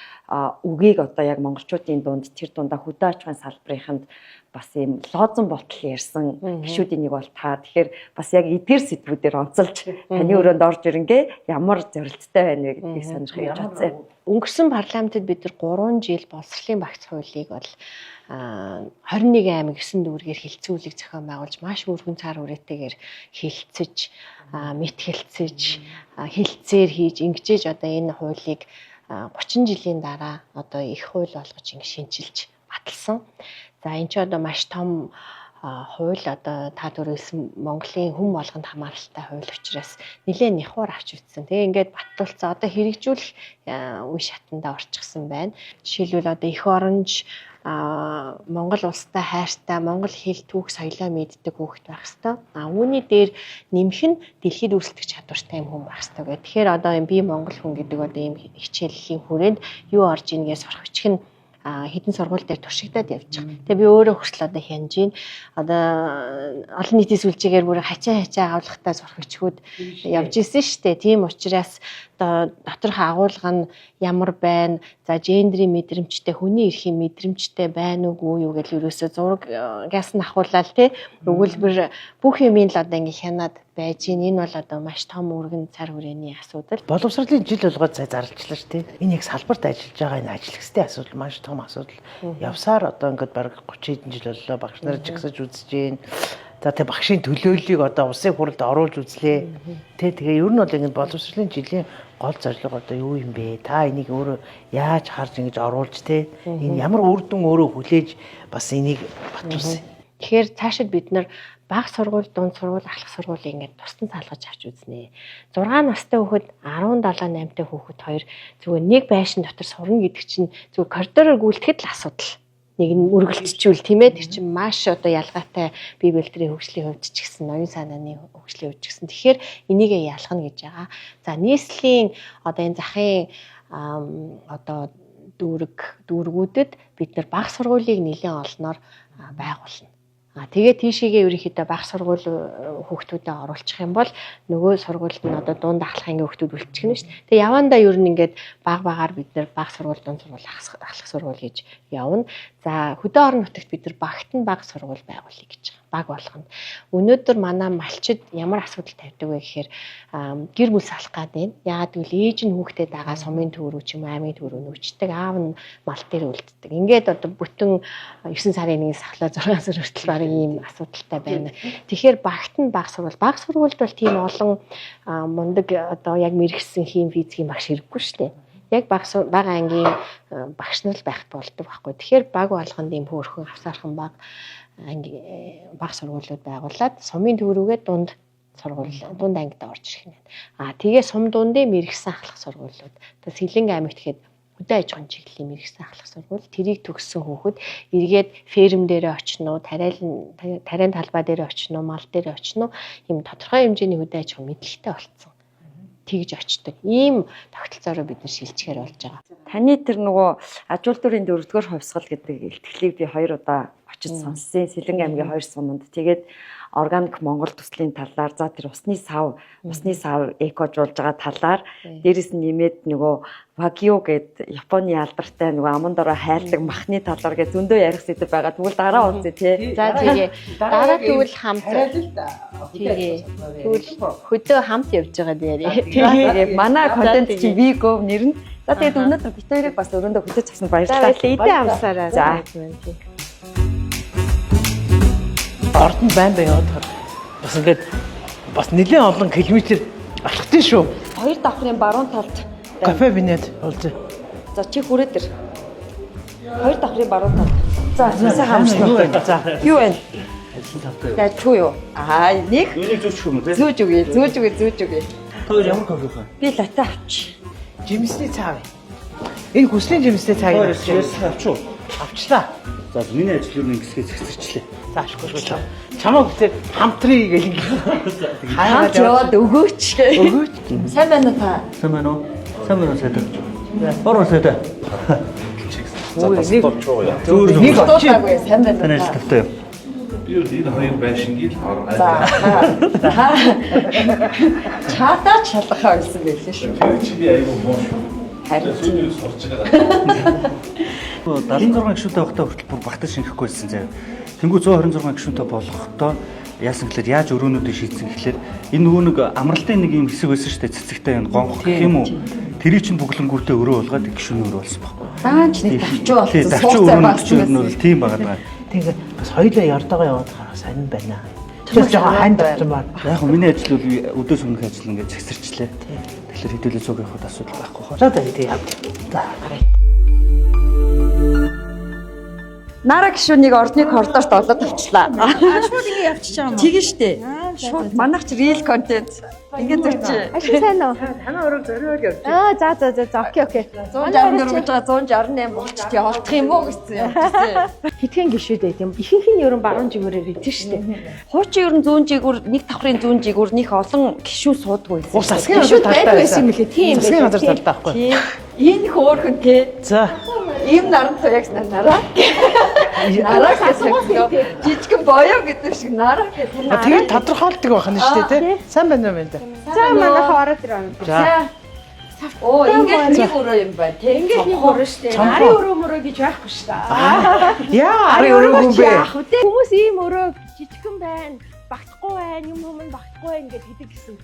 үгийг одоо яг монголчуудын дунд тэр дундаа хөдөө аж ахуйн салбарынханд бас ийм лозон ботл ярьсан гишүүдийн нэг бол та. Тэгэхээр бас яг эдгээр сэдвүүдээр онцолж таны өрөөнд орж ирэнгээ ямар зорилттой байна вэ гэдгийг сонирхож бодсон. Өнгөрсөн парламентод бид нар 3 жил боловсролын багц хуулийг бол 21 аймаг 9 дүүргээр хилцүүлэг зохион байгуулж маш өргөн цаар хүрээтэйгээр хилцэж, мэтгэлцэж, хилцээр хийж ингэжээж одоо энэ хуулийг 30 жилийн дараа одоо их хууль болгож ингэ шинжилж баталсан. За энэ ч одоо маш том хууль одоо та төрүүлсэн Монголын хүн болгонд хамааралтай хууль учраас нэлээд нэхур авч үзсэн. Тэгээ ингээд баттуулцаа одоо хэрэгжүүлэх үе шатанда орчихсон байна. Жишээлбэл одоо эх оронж Монгол улстай хайртай Монгол хэл түүх соёлоо мэддэг хүүхэд байх хэвээр. Үүний дээр нэмэх нь дэлхийд өрсөлдөх чадвартай юм хүн байх хэвээр гэх. Тэгэхээр одоо энэ би Монгол хүн гэдэг одоо ийм хичээлийн хүрээнд юу орж ийнгээ сурах бичих нь хэдэн сургууль дээр туршигдаад явж байгаа. Тэгээ би өөрөө хүртэл одоо хянж ийн. Одоо олон нийтийн сүлжээгээр бүр хачаа агуулгатай сурах бичгүүд явж исэн шүү дээ. Тийм учраас одоо доторх агуулга нь ямар байна? За гендрийн мэдрэмжтэй, хүний эрхийн мэдрэмжтэй байна уугүй юу гэж ерөөсөө зурагаас нь ахуулаад тий өгүүлбэр бүх юмыг л одоо ингэ хянаад байж гин. Энэ бол одоо маш том өргөн цар хүрээний асуудал. Боловсролын жил болгоод сая зарлажлаа шүү дээ. Энэ яг салбарт ажиллаж байгаа энэ ажилчдын асуудал маш том асуудал. Явсаар одоо ингээд бараг 30 хэдэн жил боллоо багш нар жигсэж үзэж гин. За тэг багшийн төлөөллийг одоо улсын хурлд оруулж үзлээ. Тэгээ ер нь бол ингэ боловсролын жилийн гол зорилго одоо юу юм бэ? Та энийг өөрөө яаж харж ингэж оруулж те энэ ямар үр дүн өөрөө хүлээж бас энийг батуулсан. Тэгэхээр цаашид бид нар бага сургууль, дунд сургууль, ахлах сургуулийг ингээд тусдан салгаж авч үзнэ. 6 настай хүүхэд 17, 8-тай хүүхэд хоёр зүгээр нэг байшин дотор сурна гэдэг чинь зүгээр коридороор гүйлтэхэд л асуудал. Нэг нь үргэлжлүүлчихвэл тийм ээ тэр чинь маш одоо ялгаатай бие бэлтрийн хөгжлийн хувьд ч гэсэн ноён санааны хөгжлийн хувьд ч гэсэн тэгэхээр энийгээ ялгана гэж байгаа. За нийслэлийн одоо энэ захын одоо дүүргүүдэд бид нар бага сургуулийг нэлээд олноор байгуулна. Тэгээ тийшээгээ ерөнхийдөө бага сургууль хүүхдүүдэд оруулчих юм бол нөгөө сургуульд нь одоо дунд ахлахын хүүхдүүд үлдчихнэ шүү дээ. Тэгээ явандаа ер нь ингээд багаар бид нар бага сургууль, дунд сургууль, ахлах сургууль гэж явна. За хөдөө орон нутагт бид нар багт нь бага сургууль байгуулъя гэж байгаа. Баг болгоно. Өнөөдөр манай малчид ямар асуудал тавьдаг вэ гэхээр гэр бүл салах гад байна. Яагаад гэвэл ээж нь хүүхдэд дагаа сумын төрөө ч юм уу аймгийн төрөө нүчдэг, аав нь мал дээр үлддэг. Ингээд одоо бүтэн 9 сарын 1-ээс ахлаа 6 сар хүртэл баг ийм асуудалтай байна. Тэгэхээр багт нь бага сургуульд бол тийм олон мундаг одоо яг мэрэгсэн хим физикийн багш хэрэггүй шүү дээ. Яг бага ангийн багш нар л байх болдог байхгүй. Тэгэхээр баг болгонд ийм хөөрхөн авсаархан бага сургуулиуд байгуулад сумын төрүүгээ дунд сургууль дунд ангид орж ирэх нь. Тэгээ сум дундын мэрэгсэн ахлах сургуулиуд. Тэгээ Сэлэнг аймагт ихэд хөдөө аж ахуйн чиглэлийн мэрэгсэн ахлах сургууль. Тэрийг төгссөн хүүхэд эргээд ферм дээрээ очно уу, тариалан талбай дээрээ очно уу, мал дээрээ очно уу, ийм тодорхой хэмжээний хөдөө аж ахуйн мэдлэгтэй болцсон. Тэгж очдог. Ийм тогтолцоороо бид нар шилжчихээр болж байгаа. Таны тэр нөгөө аж үйлдвэрийн 4-р хувьсгал гэдэг илтгэлийг би 2 удаа очиж сонссон. Сэлэнг аймгийн 2 суманд. Тэгээд органик Монгол төслийн талаар за тэр усны сав экожуулж байгаа талаар дээрэс нь нэмээд нөгөө Wagyu гэд Японы алдартай нөгөө аман дорой хайрлаг махны талаар гэ зөндөө ярих сэдв байгаа. Тэгвэл дараа уулзъя тий. За тэгээ дараа тэгвэл хамт тэгээ тэгвэл хөдөө хамт явж байгаа дээ. Тэгээ манай контент чи Vigo нэр нь. За тэгээд өнөөдөр бит хоёрыг бас өрөөндөө хүлээж авсан баярлалаа. Эдэн амсаараа. За. Ордонд байн яваад бас ингээд бас нэлээд олон километр алхтын шүү. 2 давхрын баруун талд Кафе бинэд уулзъя. за чи хүрээд ир. 2 давхрын баруун талд. За сайн хамшлаа. За юу вэ? За чуу юу? Нэг зүүчих юм бэ? зүүж үгүй. Тэр ямар кофе вэ? Би латте авч. Жимсний цаав. Энэ хүслийн жимсний цааг Авчуу. авчлаа. За миний ажил юу нэг хэсгээ зэгсэрчлээ. Заашгүй шүү. Чамаа бүтээ хамтрий гэл ингэ. Хамт яваад өгөөч. Сайн байна уу та? Сайн байна уу? Сайн байна уу сайда? Орон сайда. Зүүр нэг Дуудаагүй сайн байна Танай уу та? тавтай. Би энэ хоёр байшингийг орно. За. Чатаа шалгахаа болсон байлээ шүү. Чи би аягүй муу шүү. Харин Сүүлийн сурч байгаа. 76 гишүүнтэй байхдаа хүртэл бүр багтаж шингэхгүйсэн заяа. Тэнгүү 126 гишүүнтэй болохдоо яасан гэхээр яаж өрөөнүүдийг шийдсэн гэхээр энэ нөгөө нэг амралтын нэг юм хэсэг байсан шүү дээ цэцэгтэй энэ гонх гэх юм уу. Тэрийг чинь бүглэнгүүтээ өрөө болгоод гишүүний өрөө болсон байхгүй. даанч нэг тавчуу болсон. Тийм тавчуу өрөө нь бол тийм байгаа даа. тэгээд бас хоёулаа ярдаагаа яваад хараа сайн байна. Тэр жоохон ханд болсон байна. Яг нь миний ажил бол өдөөс өмнөх ажил ингээд зэгсэрчлээ. Тэгэхээр хэдүүлээ цуг явахд асуудал байхгүй хаа. За тийм яа. За. Нара гишүүнийг ордны коридорт олоод авчлаа. Шууд ингэ явчих юм. Тэгэн штэ. Шууд манайх ч real content. Ингээд ирчээ. Ашиг сайн уу? Танаа өрөө зориод явж. За окей. 164 гэж байгаа 168 болчих тий олдох юм уу гэсэн юм тий. Хитгэн гişүүд байт юм. Ихэнх нь ерөн баруун жигүүрээр идэв штэ. Хуучин ерөн зүүн жигүүр нэг давхрын зүүн жигүүр них олон гişүүн суудгүй байсан. Ус асгийн Гişүүд байдаг байсан юм лээ. Тийм Засгийн газар талтай байхгүй. Энэ хөөрхөн тий. За. Ийм наран туягс нараа. Нараа гэсэн жижигэн боёо гэдэг шиг нараа гэдэг. Тэгээд тодорхойлдог байх нь шүү дээ тий. Сайн байна уу энэ? За манайх ороод ирээ. За. Оо ингээд нэг өрөө юм байна тий. Ингээд нэг өрөө штэ. Ари өрөө мөрөө гэж байхгүй штэ. Яа, ари өрөө юм бэ? Хүмүүс ийм өрөө жижигхэн байна. Багтахгүй байна. Юм багтахгүй байна гэж хэлдэг гэсэн.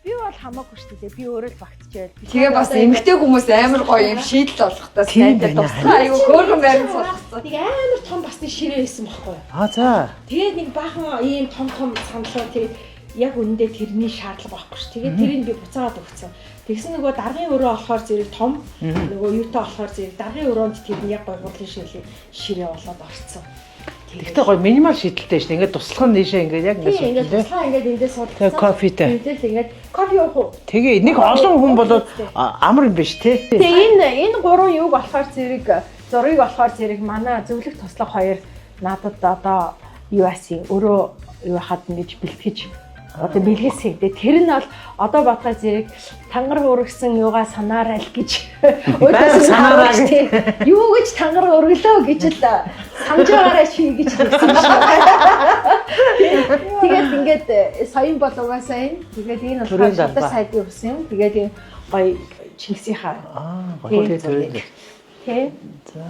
Би бол хамаагүй шүү дээ. Би өөрөө л багтчихвал. Тэгээ бас эмгтэй хүмүүс амар гоё юм шийдэл олохдоо сайдад тусгай аюу хөөрхөн байрны суулгацсан. Нэг амар том бас нэг ширээ байсан байхгүй юу? За. Тэгээд нэг баахан ийм том саналаа тэгээд яг үнэндээ тэрний шаардлага байхгүй ш. Тэгээд тэрийг би буцаагаад өгсөн. Тэгсэн нөгөө даргын өрөө болохоор зэрэг том нөгөө юутай болохоор зэрэг даргын өрөөнд тэр нь яг гоё гурлын ширээ болоод орцсон. Тэгтээ гоё минимал шийдэлтэй шүү дээ. Ингээд туслах нь ийшээ ингээд яг ингээд ингээд туслаа ингээд эндээ сууд. Тэгээ кофетэй. Тэгээд кофе уух уу? Тэгээ нэг олон хүн болоод амар юм биш тий. Тэгээ энэ гурван юуг болохоор зэрэг зургийг болохоор зэрэг манай зөвлөх туслах хоёр надад одоо юу асын өөрөө юу хаад ингэж бэлтгэж одоо бэлгээсэн. Тэр нь бол одоо бодгоо зэрэг тангар өргөсөн юугаа санаарай л гэж санаарай гэж юу гэж тангар өргөлөө гэж л санаж байгаарай чи гэж хэлсэн шүү. Тэгээд ингээд соён бол угаасаа энэ тэгээд энэ бол шалтар сайдын ус юм. Тэгээд энэ гоё Чингисийнхаа гоё тийм. Тэ.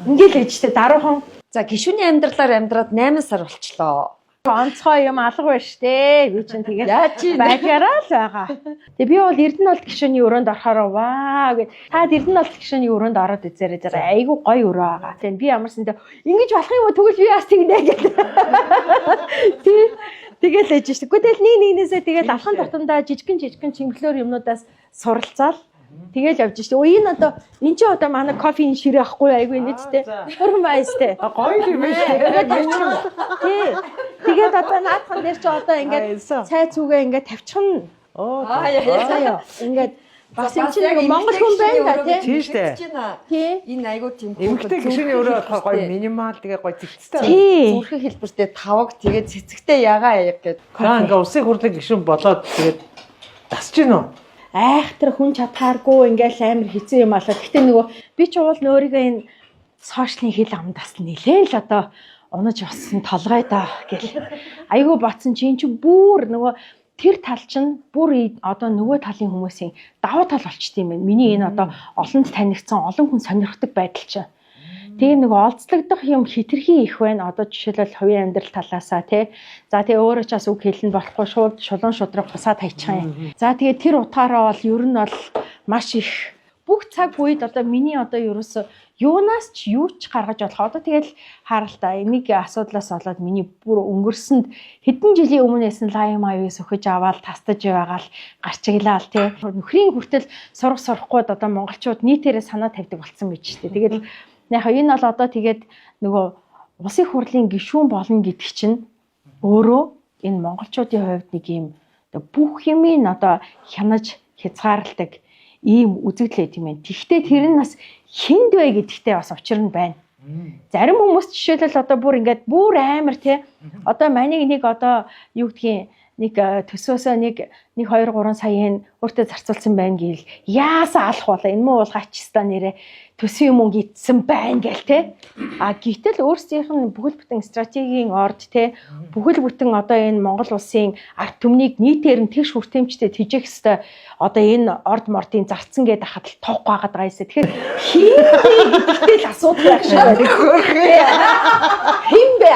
Ингээл ээжтэй даруухан. За гишүүний амьдралаар амьдраад 8 сар болчлоо. Онцгой юм алга байна штэ. Би чинь тэгээд байхаараа л байгаа. Тэгээ би бол Эрдэнэт гишүүний өрөөнд орохоор ваа гэд. Та Эрдэнэт гишүүний өрөөнд ороод үзээрэй жаа. Айгу гоё өрөө байгаа. Тэгээ би ямарсандаа ингэж болох юм уу тэгвэл би яас тэгнэ гэх. Тий. Тэгэл ээж штэ. Гэхдээ нэг нэгнээсээ тэгэл алхан тутамдаа жижигэн чимглөөр юмнуудаас суралцаал. Тэгэл явж штэ. Энэ одоо энэ ч одоо манай кофеин ширээ ахгүй айгүй нэцтэй. Хөрмөн байстэй. Гоё юм биш. Тий. Тэгээд одоо наадхан дээр чи одоо ингээд цай зүгээ ингээд тавьчихна. Яа. Ингээд бас юм чинь нэг Монгол хүн байна да тийм шүү дээ. Тий. Энэ айгуу тийм Эмэгтэй гишүүний өөрөө болохоор гоё минимал тэгээ гоё цэцэгтэй. зүрхэн хэлбэртэй тавг тэгээд цэцэгтэй ягаа яг гэд. Ингээ улсын хурлын гишүүн болоод тэгээд дасж гин үү? Айхтар хүн чадхааргүй ингээл амар хэцүү юм алаа. Гэхдээ нөгөө би ч уул өөрийгөө энэ сошиалны хил амдаас нилээн л одоо унаж болсон толгой даа гэл. Айгуу батсан чинь бүр нөгөө тэр тал чинь бүр одоо нөгөө талын хүмүүсийн давуу тал болчт юм байна. Миний энэ одоо олонд танигдсан олон хүн сонирхдаг байдал чинь. Тэгээ нөгөө олзлогдох юм хитрхи их байна. Одоо жишээлбэл хувийн амьдрал талаасаа тий. За тэгээ өөрөө ч бас үг хэлнэ болохгүй шууд шулуун шудраг бусаад хайчих юм. За тэгээ тэр утгаараа бол ер нь бол маш их бүх цаг үед одоо миний одоо ерөөсө юунаас ч юу ч гаргаж болох. Одоо тэгэл харалтаа энийг асуудлаас болоод миний бүр өнгөрсөнд хэдэн жилийн өмнөөс нь лайм аяас өгөж аваад тастаж байгаал гарчиглаал тий. Нөхрийн хүртэл сурахгүй одоо монголчууд нийтээрээ санаа тавьдаг болсон байж тээ. Тэгээд яг энэ бол одоо тэгээд нөгөө улсын хурлын гишүүн болно гэдэг чинь өөрөө энэ монголчуудын хувьд нэг юм бүх юмыг одоо хянаж хязгаарладаг ийм үзэгдэл байт юм байна. Тэгвэл тэр нь бас хинд вэ гэдэгтээ бас учир нь байна. Зарим хүмүүс жишээлбэл одоо бүр ингээд бүр амар тий. Одоо манийг нэг одоо юу гэдгийг нэг төсөөсөө нэг 2 3 саяын өөртөө зарцуулсан байна гэвэл яасаа алах болоо энэ муу уулгачстаа нэрэ төсөө юм уу гитсэн байна гэл те. А гítэл өөрсдийнх нь бүхэл бүтэн стратегийн орд те бүхэл бүтэн одоо энэ Монгол улсын ард түмнийг нийтээр нь тэгш хүртээмжтэй тэжээх хэвээр одоо энэ орд мордын зарцсан гэдэг хад л тоохгүй байгаад байгаа юмсэ. Тэгэхээр хин гэдэгтэй л асуудал байх шиг байна. Хин бэ?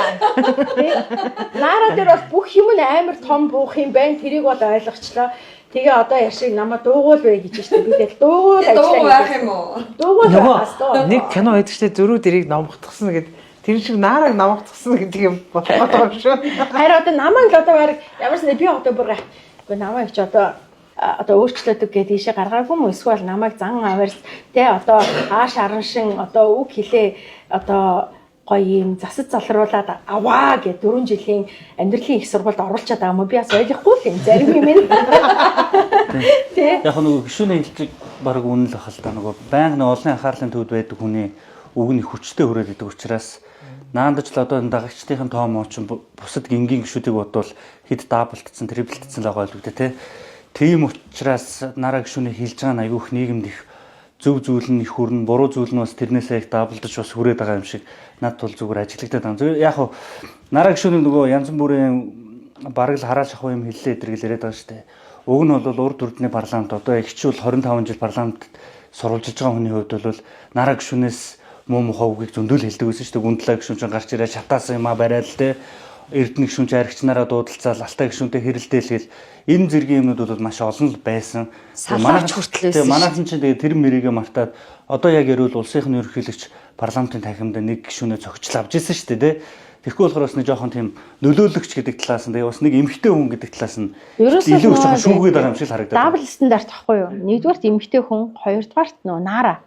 Наараа дээр бол бүх юм нь амар том буух юм байна. Тэрийг бол ойлгочлоо. Тэгээ одоо яшиг намайг дуугуул бай гэж штэ. Би тэгэл дуугуул ажиллах юм уу? Дуугуул байгаас доо. Нэг кино байдаг штэ зөрүү дэрийг номготгосон гэд тэр шиг наараг номготгосон гэдэг юм болгоод байгаа шүү. Харин одоо намайг л одоо баг ямарс би одоо бүр үгүй намайг ч одоо өөрчлөөдөг гэдэг ийшээ гаргаагүй юм эсвэл намайг зан аваарс тэ одоо ааш араншин одоо үг хэлээ одоо гоё юм засаж залруулад аваа гэ 4 жилийн амьдралын их сургуульд оруулчаад байгаа юм би бас ойлгохгүй л юм зарим юм ээ. Тэ. Яг нөгөө гишүүний хэлдэг баг үнэн л ахал та нөгөө байнга олон анхаарлын төвд байдаг хүний үг нь хүчтэй хүрээд идэг учраас наандаж л одоо энэ дагагчдын тоо моо ч бусад гингийн гишүүдийг бодвол хэд даблтцсан триплтцсан л байгаа байлгүй тэ. Тийм учраас нараа гишүүний хэлж байгаа айгүйх нийгэмд их зөв зүйл нь их хүрнэ, буруу зүйл нь бас тэрнээсээ их даблдаж бас хүрээд байгаа юм шиг над тул зүгээр ажиглагдаад байгаа. Яг хуу нараа гишүүний нөгөө янз бүрийн бараг л хараал шахуу юм хэллээ эдэргэл яриад байгаа шүү дээ. Уг нь бол урд үрдний парламент одоо ихчүүл 25 жил парламентд сурвалжилж байгаа хүний хувьд бол нараа гишүүнээс муу мухаа үгийг зөндөл хэлдэг байсан шүү дээ. Гүндлээ гишүүн чинь гарч ирээ шатаасан юм а барайл тэ. Эрдэнэ гишүүн чинь аригчнараа дуудалцаал алтай гишүүнтэй хэрэлдээл гэл энэ зэргийн юмнууд бол маш олон л байсан. Манайч хүртэл байсан. Манайхан чинь тэгээ тэр мэрийгэ мартаад одоо яг ярил улсынхны ерөнхийлөгч парламентын танхимд нэг гишүүнээ цогцол авч ирсэн шүү дээ. Тэгэхгүй болохоор бас нэг жоохон тийм нөлөөлөгч гэдэг талаас нь тэгээ бас нэг эмэгтэй хүн гэдэг талаас нь илүү их жоохон шүүгээд байгаа юм шиг харагдаад. Дабл стандарт ахгүй юу? Нэгдүгээрт эмэгтэй хүн, хоёрдугаарт нөө наара.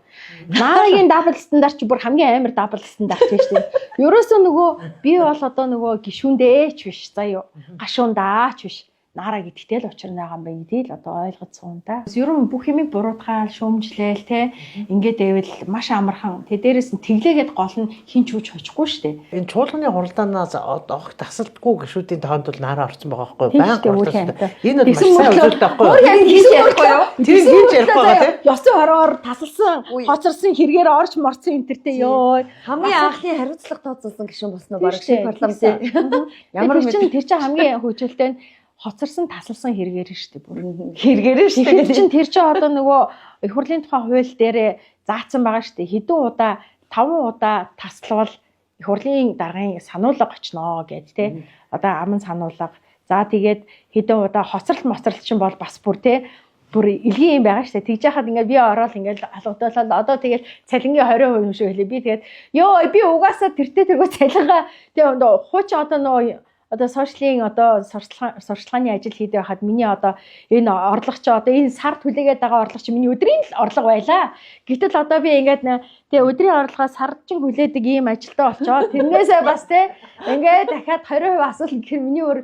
Наарагийн дабл стандарт ч бүр хамгийн амар дабл стандарт биш үү? Ерөөсөө нөгөө би бол одоо нөгөө гишүүндээ ч биш заяа. Гашуундаа ч биш. Наара гэдэгтэй л учир байгаа юм байна гэдгийг л одоо ойлгоцсон та. Ер нь бүх юмыг буруутгаал, шүүмжлээл те ингээд байвал маш амархан. Тэ дээрээс нь тэглээгээд гол нь хинч хүч хочихгүй штэ. Энэ чуулганы хуралдаанаас огт тасалдаггүй гишүүдийн тоонд бол нараа орсон байгаа байхгүй байнга орлоо. Энэ бол маш сайн үзүүлэлт байхгүй юу? Хийж ярихгүй юу? Тэр хийж ярихгүй байгаа тийм. Ёсын хороор тасалсан, хоцорсон хэрэгээр орж морцсон энтертэй ёо. Хамгийн анхны хариуцлага тооцоолсон гишүүн болсон уу баг шиг парламент. Ямар мэдээ тэр чинь хамгийн хөвжөлтэй нь хоцорсон тасалсан хэрэгээр шүү дээ бүр хэрэгээр шүү дээ. Тэгэхээр тэр чинь одоо нөгөө их хурлын тухай хууль дээр заасан байгаа шүү дээ. Хэдэн удаа 5 удаа таславал их хурлын даргын сануулга очноо гэд тэ. Одоо аман сануулга. За тэгээд хэдэн удаа хоцролт моцролт чинь бол бас бүр тэ бүр илгийн юм байгаа шүү дээ. Тэгж яхад ингээд би ороод ингээд алгадуулаад одоо тэгээд цалингийн 20% юм шиг хэлээ. Би тэгээд ёо би угаасаа тэртээ тэргөө цалингаа тэгээ хууч одоо нөгөө одоо сошиалын одоо сурчлагын ажил хийдэг байхад миний одоо энэ орлого чи одоо энэ сар түлээгээд байгаа орлого чи миний өдрийн л орлого байлаа. Гэтэл одоо би ингээд тэгээ өдрийн орлогоо сарчин хүлээдэг ийм ажилтай болчоод тэрнээсээ бас те ингээд дахиад 20% асуулна гэхээр миний өөр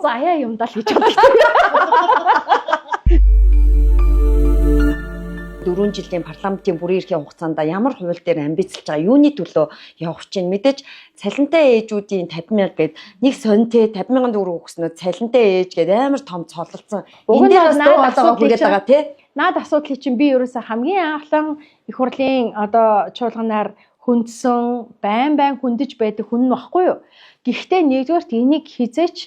заяа юм даа л гэж боддог. 4 жилийн парламентын бүрэн эрхийн хугацаанд ямар хууль дээр амбицлж байгаа юуны төлөө явах чинь мэдээж цалинтай ээжүүдийн 50,000 гээд нэг сонтэй 50,000 төгрөг өгснөө цалинтай ээж гээд амар том цололцсон. Энд дээр бас дуугаа хийгээд байгаа тий. Наад асуудлыг чинь би ерөөсө хамгийн анхлан их хурлын одоо чуулганаар хүндсэн байн хүндэж байдаг хүн нь баггүй юу. Гэхдээ нэгдүгээрт энийг хизээч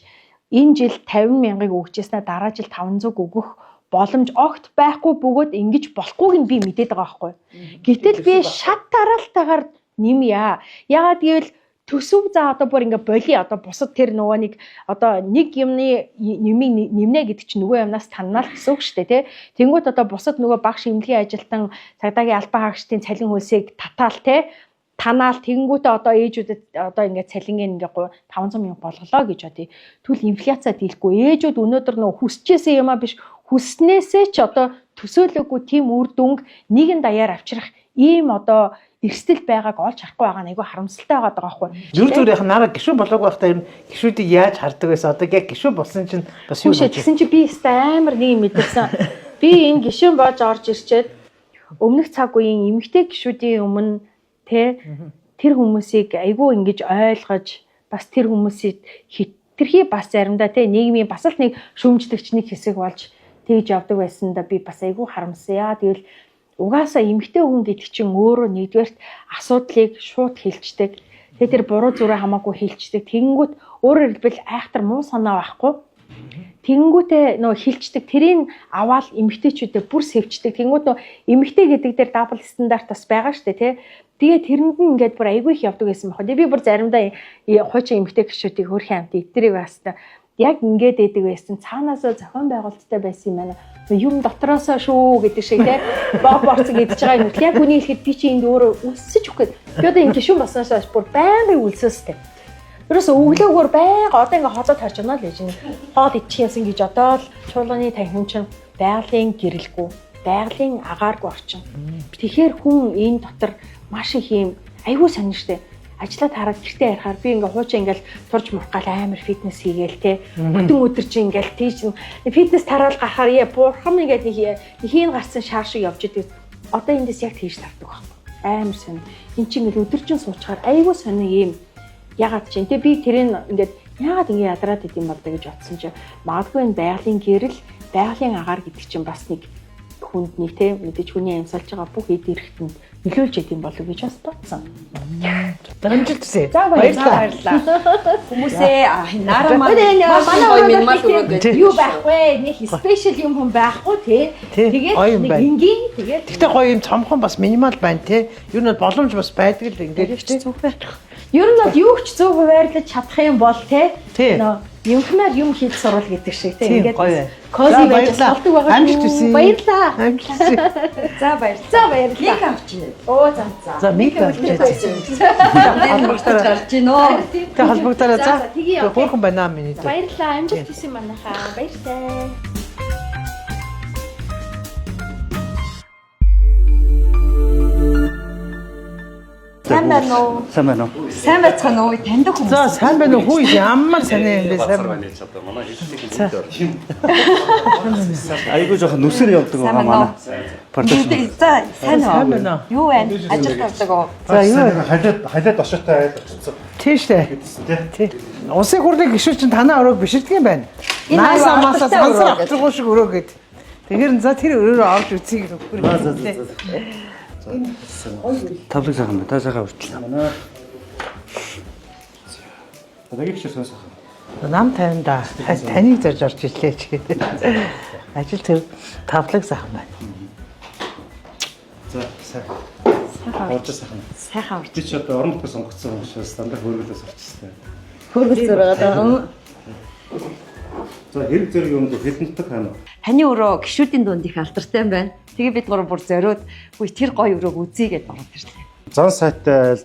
энэ жил 50,000-ыг өгчээснэ дараа жил 500 өгөх боломж огт байхгүй бөгөөд ингэж болохгүйг нь би мэдээд байгаа байхгүй. Гэтэл би шат дараалтайгаар нэмья. Ягаад гэвэл төсөв за одоо бүр ингээ боли одоо бусад тэр нөгөө нэг одоо нэг юмны нэмийг нэмнэ гэдэг чинь нөгөө юмнаас таннаал гэсэн үг шүү дээ тий. Тэнгүүд одоо бусад нөгөө багш эмнэлгийн ажилтан цагдаагийн албан хаагчдын цалин хөлсийг татаал тий. Танаал тэнгүүтээ одоо ээжүүдэд одоо ингээд цалингийн ингээ 500,000 болголоо гэж бодъё. Түл инфляцаа дийлэхгүй ээжүүд өнөөдөр нөгөө хүсчээсэн юм а биш хүснээсээ ч одоо төсөөлөөгүй тийм үр дүнг нэгэн даяар авчрах ийм одоо эрсдэл байгааг олж харахгүй байгаа нь айгүй харамсалтай байгаа байхгүй. Зүр яг нараа гişүн болоог байхдаа ер нь гişүүдийг яаж хардаг байсан одоо яг гişүн болсон чинь бас юу вэ? Тэгсэн чи би өстой амар нэг юм мэдэрсэн. Би энэ гişүн болж орж ирчээд өмнөх цаг үеийн эмэгтэй гişүүдийн өмнө тэр хүмүүсийг айгүй ингэж ойлгож бас тэр хүмүүсийг хитрхи бас заримдаа нийгмийн бас л нэг шүүмжлэгч нэг хэсэг болж тэгж явдаг байсандаа би бас айгүй харамсая. Тэгэл угаасаа эмэгтэй хүн гэдэг чинь өөрөө нэгдүгээрт асуудлыг шууд хэлцдэг. Тэгээ тэр буруу зүрэ хамаагүй хэлцдэг. Тэгэнгүүт өөрөөр хэлбэл айхтар муу санаа байхгүй. Тэнгүүтээ нөө хилчдэг тэрийг аваад эмэгтэйчүүдэд бүр сэвчдэг. Тэнгүүд нөө эмэгтэй гэдэг дээр дабл стандарт бас байгаа шүү дээ тий. Тэгээ тэрэнд нь ингээд бүр айгүй их явдаг байсан баг. Тэгээ би бүр заримдаа хуучин эмэгтэй гişүүдийг хөрхийн амт эдгэрийг басна. Яг ингээд эдэг байсан. Цаанаасаа зохион байгуулалттай байсан юм байна. Юм дотроосоо шүү гэдэг шиг тий. Бог борцог идж байгаа юм. Яг үнийг хэлэхэд би чи энд өөрөө үлсэж өгөх гээд. Би одоо ингэ гişүн баснаасаа бүр байнгын үлсэстэй. Ерөөсө өглөөгөр байга одоо ингээ хоолой тарж байна л гэж хоол идчихсэн гэж одоо л чуулганы танхим чинь байгалийн гэрэлгүй, байгалийн агааргүй орчин. Тэгэхээр хүн энэ дотор маш их юм айгүй сонир штэ. Ажлаа тараад гэртээ ярихаар би ингээ хуучаа ингээл турж мурхгаал амар фитнес хийгээл те. Бүтэн өдөр чинь ингээл тийч фитнес тараал гарахаар буурхам ингээд хийн гарсан шаар шиг явж идэг. Одоо эндээс яг тийж тардаг байхгүй. Амар сонир. Энд чинь ингээл өдөр чинь суучгаар айгүй сонир юм. Ягаад чинь те би тэрийг ингээд яагаад ингэ ядраад идэм бол гэж бодсон чинь магадгүй энэ байгалийн гэрэл байгалийн агаар гэдэг чинь бас нэг хүнд нэг те мэдээж хүний амьсгалж байгаа бүх эд эрэхтэнд нөлөөлж идэм болов гэж бас бодсон. Дамжиж үзье. За баярлалаа. Хүмүүсээ нараа манай минимал өрөөд юу байхгүй нэг спешиал юм хүн байхгүй те. Тэгээд нэг энгийн тэгээд тэгтээ гоё юм цомхон бас минимал байна те. Юу нь боломж бас байдаг л ингээд зүг байх. Ер нь бол юу ч зөв хуваарлаж чадах юм бол те юмхнаар юм хийж сурвал гэдэг шиг те ингээд кози байж болдог байгаа. Амжилт хүсье. Баярлаа. За баярлалаа. Линк авчихна. Оо за. За минь авчихсан. Холбогдож гарч гинөө. Тэ холбогдороо за. Хөөрхөн байна миний. Баярлаа. Амжилт хүсье манайхаа. Баярлалаа. Сайн байна уу? Сайн байна уу? Сайн байцгаана уу? Таньдаг хүмүүс. За сайн байна уу? Хүү ямар сайн юм бэ? Сайн байна. Айгуу жоохон нүсэр явдаг байгаа манай. За сайн уу? Юу вэ? Ажил тавьдаг уу? За юу халиад ошоотой очсон. тийш дээ. Тий. Улсын хурлын гишүүн чинь танаа өрөөг биширдэг юм байна. Наасаа масаа сансар авчихгүй шиг өрөө гээд. Тэгэхээр за тэр өрөөрөө авч үзье гэж өгөх. Тавлаг сайхан байна. Та сайхан урьчлаа. Тадагийн гişэр сонсох. Нам тайванда таныг зорж орж ирлээ ч гэдэг. Ажил тэр тавлаг сайхан байна. За сайхан. Орж сайхан. Сайхан орж. Би ч одоо орон нутгаас сонгогдсон юм шиг стандарт хөргөлөөс орчихсон. Хөргөл зураг одоо. За хэрэг зэрэг юм дөө хэдэнтэй байна уу? Таны өрөө гişүүдийн дунд их алдартай юм байна. Тэгээ бид гурав бүр зориод үгүй тэр гоё өрөөг үзье гэдээ ороод ирлээ. Зан сайтай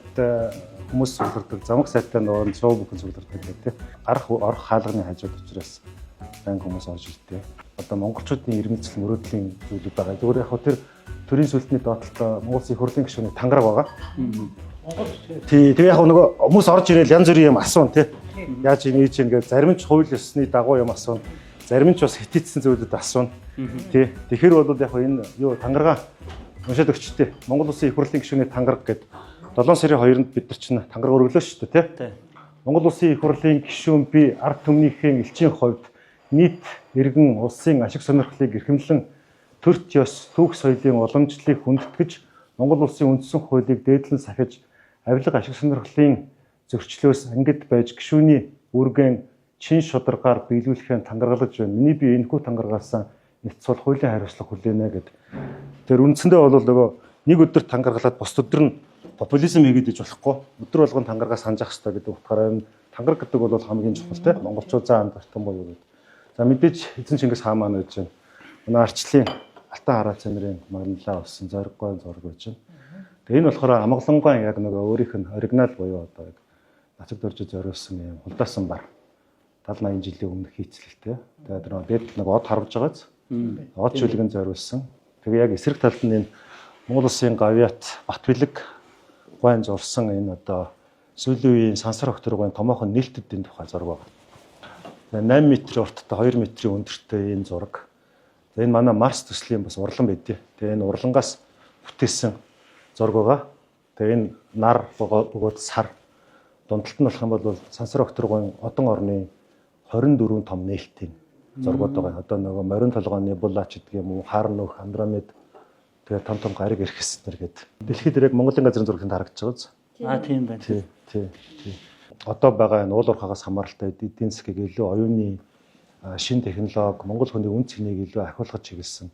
хүмүүс цуглардаг, замаг сайтай нуурын шоу бүхэн цуглардаг гэдэг. Гарах орох хаалганы хажууд учраас банк хүмүүс орж ирдэг. Одоо монголчуудын ирмэлцэл мөрөөдлийн зүйлүүд байгаа. Зүгээр яг тэр төрийн сүлтний доотлолтой Монгол Улсын их хурлын гишүүний тангараг байгаа. Тий, тэгээ яг нөгөө хүмүүс орж ирэл янз бүрийн юм асуун тий. Яаж ийм ийж ингээд зарим ч хууль ёсны дагуу юм асуун. Зарим нь ч бас хэтэтсэн зүйлүүд асуун. Тий. Тэгэхээр бол яг энэ юу тангарага уншаад өгчтэй. Монгол Улсын их хурлын гишүүний тангараг гэдэг 7 сарын 2-нд бид нар чинь тангараг өргөлөө шүү дээ тий. Монгол Улсын их хурлын гишүүн би ард түмнийхэн элчийн хувьд нийт иргэн улсын ашиг сонирхлыг эрхэмлэн төрт ёс түүх соёлын уламжлалыг хүндэтгэж Монгол Улсын үндсэн хуулийг дээдлэн сахиж авилга ашиг сонирхлын зөрчлөөс ангид байж гишүүний үүргэн чин шударгаар биелүүлэхээ тангаргалж байна. Миний би энэхүү тангаргаасаа нэгт цул хуулийн хариуцлага хүлээнэ гэд. Тэр үндсэндээ бол нөгөө нэг өдөр тангаргалаад бус өдөр нь популизм хийгээд иж болохгүй. Өдөр болгон тангаргаа санджах хэрэгтэй гэдэг утгаараа энэ тангараг гэдэг бол хамгийн чухалтай. Монголчууд заа андартан болов гэдэг. За мэдээж эзэн Чингис хаан маань гэж байна. Манай арчлын Алтан хараа цамирын магналаа болсон зориггүй зураг байж байна. Тэгээ энэ болохоор амгалангуй яг нөгөө өөрийнх нь оригинал буюу одоо яг нацаг дөржид зориулсан юм хулдаасан бар 70-80 жилийн өмнөх хийцлэлтэй. Тэгээд нөгөө дээд нэг од харвж байгааз од шүлгэн зориулсан. Тэгээ яг эсрэг талд нь энэ Монгол Улсын гавьяат Батбэлэг гуайн зурсан энэ одоо сүүлийн үеийн сансар өгтөр гуайн томоохон нээлттэдийн тухай зураг байна. 8 м урттай 2 м өндөртэй энэ зураг. Энэ манай Марс төслийн бас урлан байдیں۔ Тэгээ энэ урлангаас бүтээсэн зураг байгаа. Тэгээ энэ нар бөгөөд сар дундалт нь болох юм бол сансар өгтөр гуайн одон орны 24 том нээлтийн зургууд байгаа. Одоо нөгөө морин толгойн булаач гэдэг юм уу, хар нөх, Андромед тэгээ том гариг эрхэснэр гээд. Дэлхийд яг Монголын газрын зурагт харагдаж байгаа. Тийм байна. Тий. Одоо байгаа энэ уул уурхаагаас хамааралтай эдийн засгийг илүү оюуны шин технологи, Монгол хүний үн цэнийг илүү ахиулгаж чиглэсэн.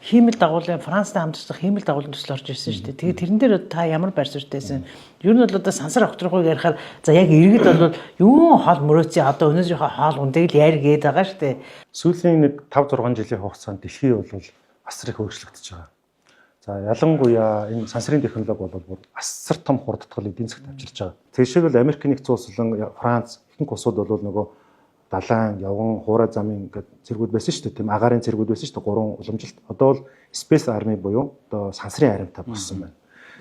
Хиймэл дагуулын Францтай хамтарч хиймэл дагуулын төсөл орж ирсэн шүү дээ. Тэгээд тэрэн дээр та ямар байр суурьтайсэн? Ер нь бол одоо сансар огторхойг ярихаар за яг иргэд бол юу хоол мөрөөцөө одоо өнөөдрийнхөө хоол ундыг л яар гээд байгаа шүү дээ. Сүүлийн нэг 5-6 жилийн хугацаанд дэлхий бол асар их өөрчлөгдөж байгаа. За ялангуяа энэ сансрын технологи бол асар том хурдтгал эдийн засагт авчирч байгаа. Тэгшээг л Америк нэгдсэн улс болон Франц ихэнх улсууд бол нөгөө далайн, явган, хуурай замын гэдэг зэргүүд байсан шүү дээ. Тийм агарын зэргүүд байсан шүү дээ. 3 уламжилт. Одоо бол Space Army буюу одоо сансрын аримтай болсон байна.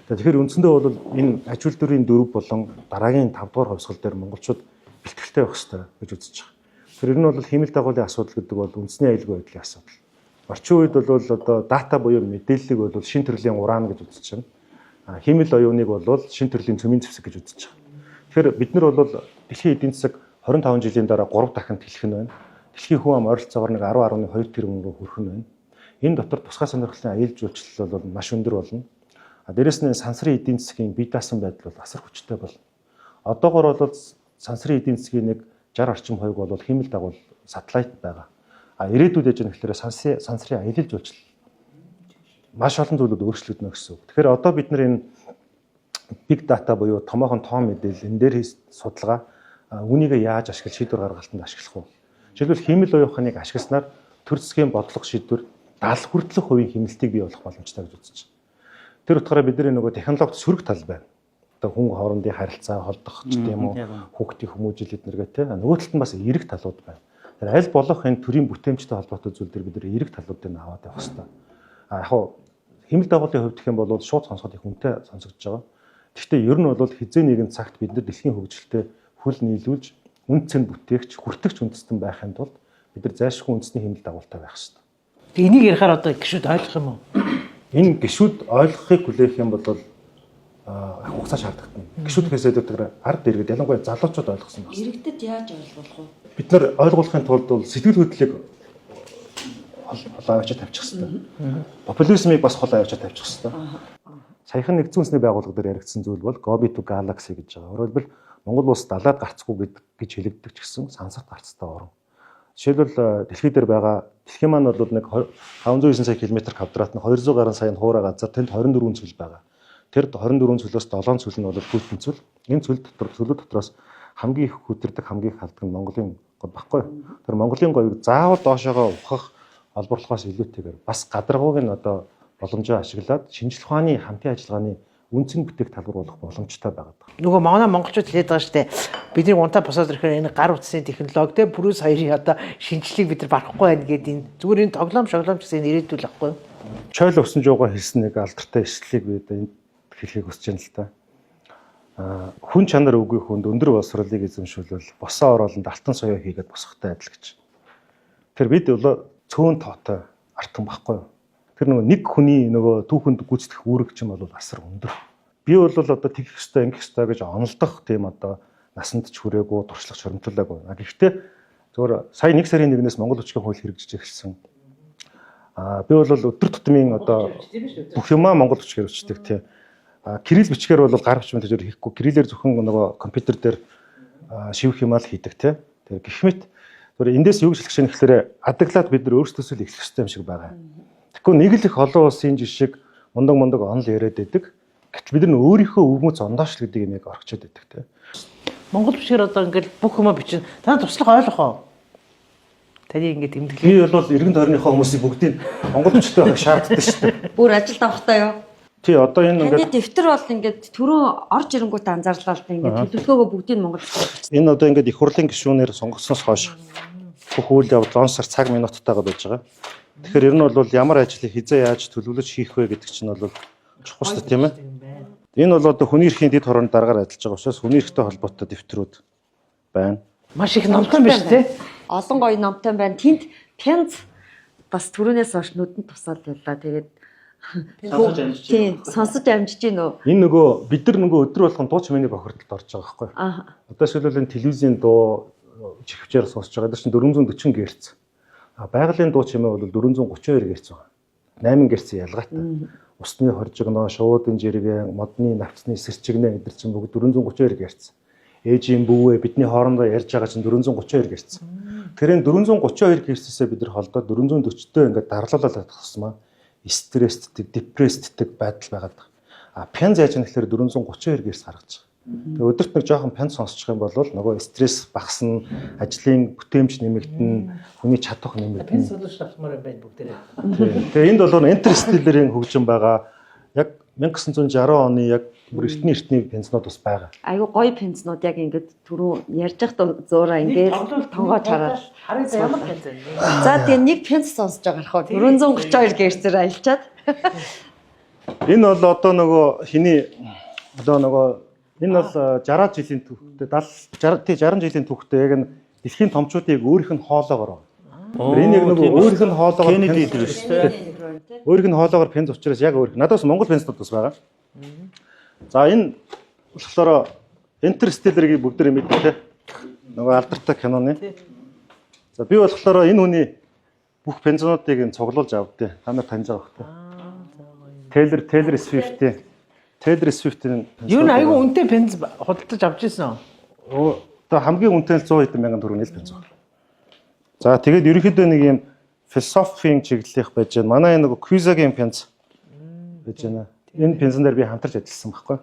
Тэгэхээр үндсэндээ бол энэ аж үйлдвэрийн 4 болон дараагийн 5 дугаар хувьсгал дээр монголчууд бэлтгэлтэй байх хэрэгтэй гэж үзэж байгаа. Тэр нь бол хиймэл дагуулын асуудал гэдэг бол үндэсний аюулгүй байдлын асуудал. Орчин үед бол одоо дата буюу мэдээллийг бол шин төрлийн уран гэж үзэж байна. Хиймэл оюуныг бол шин төрлийн цөмийн зэвсэг гэж үзэж байгаа. Тэгэхээр бид нар бол дэлхийн эдийн засаг 25 жилийн дараа 3 дахин тэлэх нь байна. Дэлхийн хүн ам ойролцоогоор нэг 10.2 тэрбум рүү хүрэх нь байна. Энэ дотор тусгай сонирхлын аюул жуулчлал бол маш өндөр болно. Дээрэс нь сансрын эдийн засгийн бие даасан байдал бол асар хүчтэй болно. Одоогоор бол сансрын эдийн засгийн нэг 60 орчим хувийг бол хиймэл дагуул сателлайт байгаа. Ирээдүйд яж нэхлээр сансрын аюул жуулчлал маш олон зүйлүүд өөрчлөгдөнө гэсэн үг. Тэгэхээр одоо бид нар энэ big data буюу томоохон тоон мэдээлэл энэ дээр судалгаа үнийг яаж ашиглаж шийдвэр гаргалтанд ашиглах вэ? Жишээлбэл хиймэл оюухныг ашигласнаар төр засгийн бодлого шийдвэр 70 хүртэлх хувийн хэмнэлтийг бий болох боломжтой гэж үзэж байна. Тэр утгаараа бидний нөгөө технологид сөрөг тал байна. Одоо хүн хоорондын харилцаа холдох ч гэдэм үү, хүүхдийн хүмүүжил эднэргээ те. Нөгөө талд нь бас эерэг талууд байна. Тэр аль болох энэ төрийн бүтээмжтэй холбоотой зүйл дээр бид нэр эерэг талуудыг аваад явах хэрэгтэй. Яг хоо хиймэл дагуулын хувьд гэх юм бол шууд сонсоход их үнэтэй сонсогдож байгаа. Гэхдээ ер нь бол хизээ нэгэн цагт бид нар дэлхийн хөгжилтэй хөл нийлүүлж үнд цэн бүтээгч хүртэгч үндэстэн байхын тулд бид нар зайлшгүй үндэсний хиймэл дагуултай байх хэрэгтэй. Тэгээ энийг ярихаар одоо гişүүд ойлгох юм уу? Энэ гişүүд ойлгохыг хүлээх юм бол хугацаа шаардлагатай. Гişүүд гэсээд тэр ард иргэд ялангуяа залуучууд ойлгосон байна. Иргэдэд яаж ойлгуулах вэ? Бид нар ойлгуулахын тулд бол сэтгэл хөдлөлийг хол аваачаа тавьчих хэрэгтэй. Популизмыг бас хол аваачаа тавьчих хэрэгтэй. Саяхан нэгдсэн үндэсний байгууллага дээр яригдсан зүйл бол Gobi to Galaxy гэж байгаа. Өөрөөр хэлбэл Монгол улс далаад гарцгүй гэж хэлэгддэг ч гэсэн сансарт гарцтай орон. Жишээлбэл дэлхий дээр байгаа дэлхийн маань бол нэг 509 сая км квадрат нь 200 гаруй сая хуурай газар тэнд 24 цөл байгаа. Тэр 24 цөлөөс 7 цөл нь бол Путин цөл. Энэ цөлүүд дотроос хамгийн их хүдэрдэг, хамгийн их халдаг нь Монголын говь баггүй. Тэр Монголын говийг заавал доошоогоо ухах олборлохоос илүүтэйгээр бас гадаргууг нь одоо боломжоо ашиглаад шинжлэх ухааны хамтын ажиллагааны үнцэн бүтээх талбар болох боломжтой байгаа. Нөгөө манай монголчууд хэлээд байгаа шүү дээ. Бидний унтаа босоод ирэхээр энэ гар утасны технологи те Брюс 2-ын одоо шинжлэлийг бид нар барахгүй байна гэдэг энэ зүгээр энэ тоглоом шоглоом гэсэн ирээдүйн ахгүй юу? Чойл усан жуугаа хэлсэн нэг алдартай эслэлийг бид энд хэлхийг хүсэж байна л та. Хүн чанар үгүй хүнд өндөр боловсролыг эзэмшүүлвэл босоо ороолонд алтан соёо хийгээд босохтой адил гэж. Тэр бид бол цөөн тоотой артан баггүй юу? Тэр нөгөө нэг хүний нөгөө түүхэнд гүйцэтгэх үүрэг чинь бол асар өндөр. Би бол одоо тэгэх ёстой, ингэх ёстой гэж онолдох тийм одоо насанд ч хүрээгүй, туршлах чоромтлаагүй. Гэхдээ зөвөр сая 1 сарын 1-ээс Монгол Хүчгийн хууль хэрэгжиж эхэлсэн. Би бол өдөр тутмын одоо бүх юмаа Монгол Хүчгээр өчтдөг тийм. Кирилл бичгээр бол гар бичмэл гэж хийхгүй. Кириллээр зөвхөн нөгөө компьютер дээр шивэх юмаа л хийдэг тийм. Тэр гихмит зөвөр эндээс юу гэж хэлэх шиг нэхлээрээ адаглаад бид нар өөрсдөөсөө л эхлэх ёстой юм шиг байгаа. Тэгэхгүй нэг л их олон улсын жишг мундаг онол яриад байдаг. Гэтэл бид нар өөрийнхөө өвгмөц ондоош гэдэг юм яг орчод байдаг тийм. Монгол бичгээр одоо ингээд бүх юмаа бичнэ. Та туслах ойлгох уу? Таны ингээд тэмдэглээ. Би бол эргэн тойрныхоо хүмүүсийг бүгдийг монгол бичтэй байхыг шаарддаг шүү дээ. Бүр ажилд авахтаа юу? Тий, одоо энэ ингээд ингээд дэвтэр бол ингээд түрүүн орж ирэнгүүт анзаарлаа л да ингээд төлөвлөгөөгөө бүгдийг монгол бичгээр бичсэн. энэ одоо ингээд их хурлын гишүүнээр сонгогдсоноос хойш бүх үйл явдал он сар цаг минуттайгаа байж байгаа. Тэгэхээр ер нь бол ямар ажлыг хизээ яаж төлөвлөж хийх вэ гэдэг чинь бол чухал шүү дээ тийм ээ. Энэ бол одоо хүний эрхийн дэд хороонд дараагаар ажиллаж байгаа учраас хүний эрхтэй холбоотой дэвтрүүд байна. Маш их номтой биш тий. Олон гоё номтой байна. Тэнд пенз бас түрүүнээс хойш нүдэнд тусаал байлаа. Тэгээд сонсож амжиж гинөө. Энэ нөгөө бид нар нөгөө өдөр болгон дуу чимээний бохирдолд орж байгаа байхгүй юу? Одоо шилбэл энэ телевизийн дуу чихвчээр сонсож байгаа. Тэр чинь 440 Гц. Байгалийн дуу чимээ бол 432 Гц байна. 8 Гц ялгаатай. Усны хоржигноо, шуудын жиргэн, модны навцны сэрчигнэ эдгээр чинь бүгд 432 Гц. Ээжийн бүүвэ бидний хоорондоо ярьж байгаа чинь 432 Гц. Тэгэхээр энэ 432 Гц-ээсээ бид нар холдоод 440-тэй ингээд дарлуулаад тусмаа стресстэй, депресстэй байдал байгаад байгаа. Пян зааж нэхлээр 432 Гц гаргаж байгаа. Тэгээ өдөрт нэг жоохон пян сонсчих юм бол нөгөө стресс багасна, ажлын бүтээмж нэмэгдэнэ, хүний чадвар нэмэгдэнэ. Пян солиулж авмаар байна бүгдээрээ. Тэгээ энд бол интерстеллерийн хөгжим байгаа. Яг 1960 оны яг бүр эртний пенснууд бас байгаа. Айгу гоё пенснууд яг ингээд түрүү ярьж байхад зуураа ингээд тонгоож хараад харин ямар пенс вэ? за тэгээ нэг пенс сонсож байгаа хаа 432 Гц-ээр аялчаад. Энэ бол одоо нөгөө хиний одоо нөгөө энэ бол 60 жилийн түүхтэй 60 жилийн түүхтэй яг нь дэлхийн томчуудыг өөрийнх нь хоолоогоор. Энэ яг нөгөө өөрийнх нь хоолоогоор Кеннеди дэр шүү дээ. Өөрийнх нь хоолоогоор пенс учраас яг өөр. Надаас Монгол пенснууд бас байгаа. За энэ болохоор Интерстеллерийг бүгдээ мэднэ те. Нөгөө алдартай киноны. За би болохоор энэ хүний бүх пенснуудыг цуглуулж авдээ. Та нар таньж байгаа хөөх. Taylor Swift-ийн Юу н айгүй үнэтэй пенс худалдаж авч ирсэн. одоо хамгийн үнэтэй 100 хэдэн мянган төгрөг нэл пенс байна. За тэгээд ерөнхийдөө нэг юм философийн чиглэлийнх байж байна. Манай нэг Квизагийн пенс байж байна. Энэ пенсэн дээр би хамтарч ажилласан байхгүй.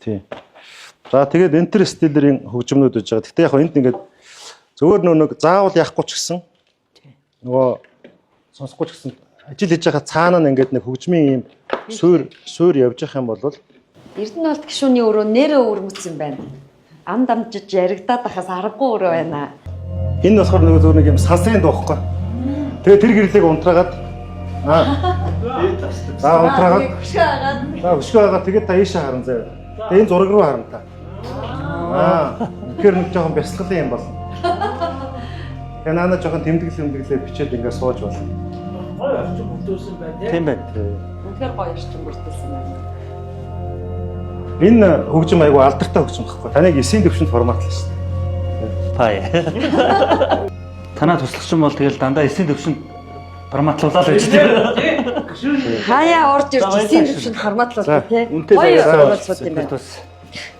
Тийм. За тэгээд Интерстеллерийн хөгжмөнүүд байж байгаа. Гэтэ яг энд ингээд зөвөр нэг заавал яахгүй ч гэсэн нөгөө сонсохгүй ч гэсэн ажил хийж байгаа цаана нь ингээд нэг хөгжмийн юм суур явж явах юм бол Эрдэнэт гишүүний өрөө нэрээ өрмөцсөн байна. Ам дамжиж яригадаад байхаас аргагүй өрөө байна. Энэ болохоор нэг зөв нэг юм сансрын дуухгүй. Тэгээ тэр гэрлийг унтраагаад за унтраагаад хөшгөө хагаад тэгээд та ийшээ харан заяа. Тэгээ энэ зураг руу харна та. Тэгэхээр нэг жоохон бясалгалын юм бол. Тэгээ наана жоохон тэмдэглээ бичээд ингээд сууж болно. Гоё орчин бүрдүүлсэн байна Тийм байна. Үнэхээр гоё орчин бүрдүүлсэн байна. Энэ хөгжим айгу алдартай хөгжим байхгүй. Таныг 9-ийн төвшөнд форматлаа шүү дээ. Пай. Танаа туслагчин бол тэгэл дандаа 9-ийн төвшөнд форматлуулаад байж тийм. Хаяа орж ирж 9-ийн төвшөнд форматлуулсан тий. Гоё форматлууд юм байна.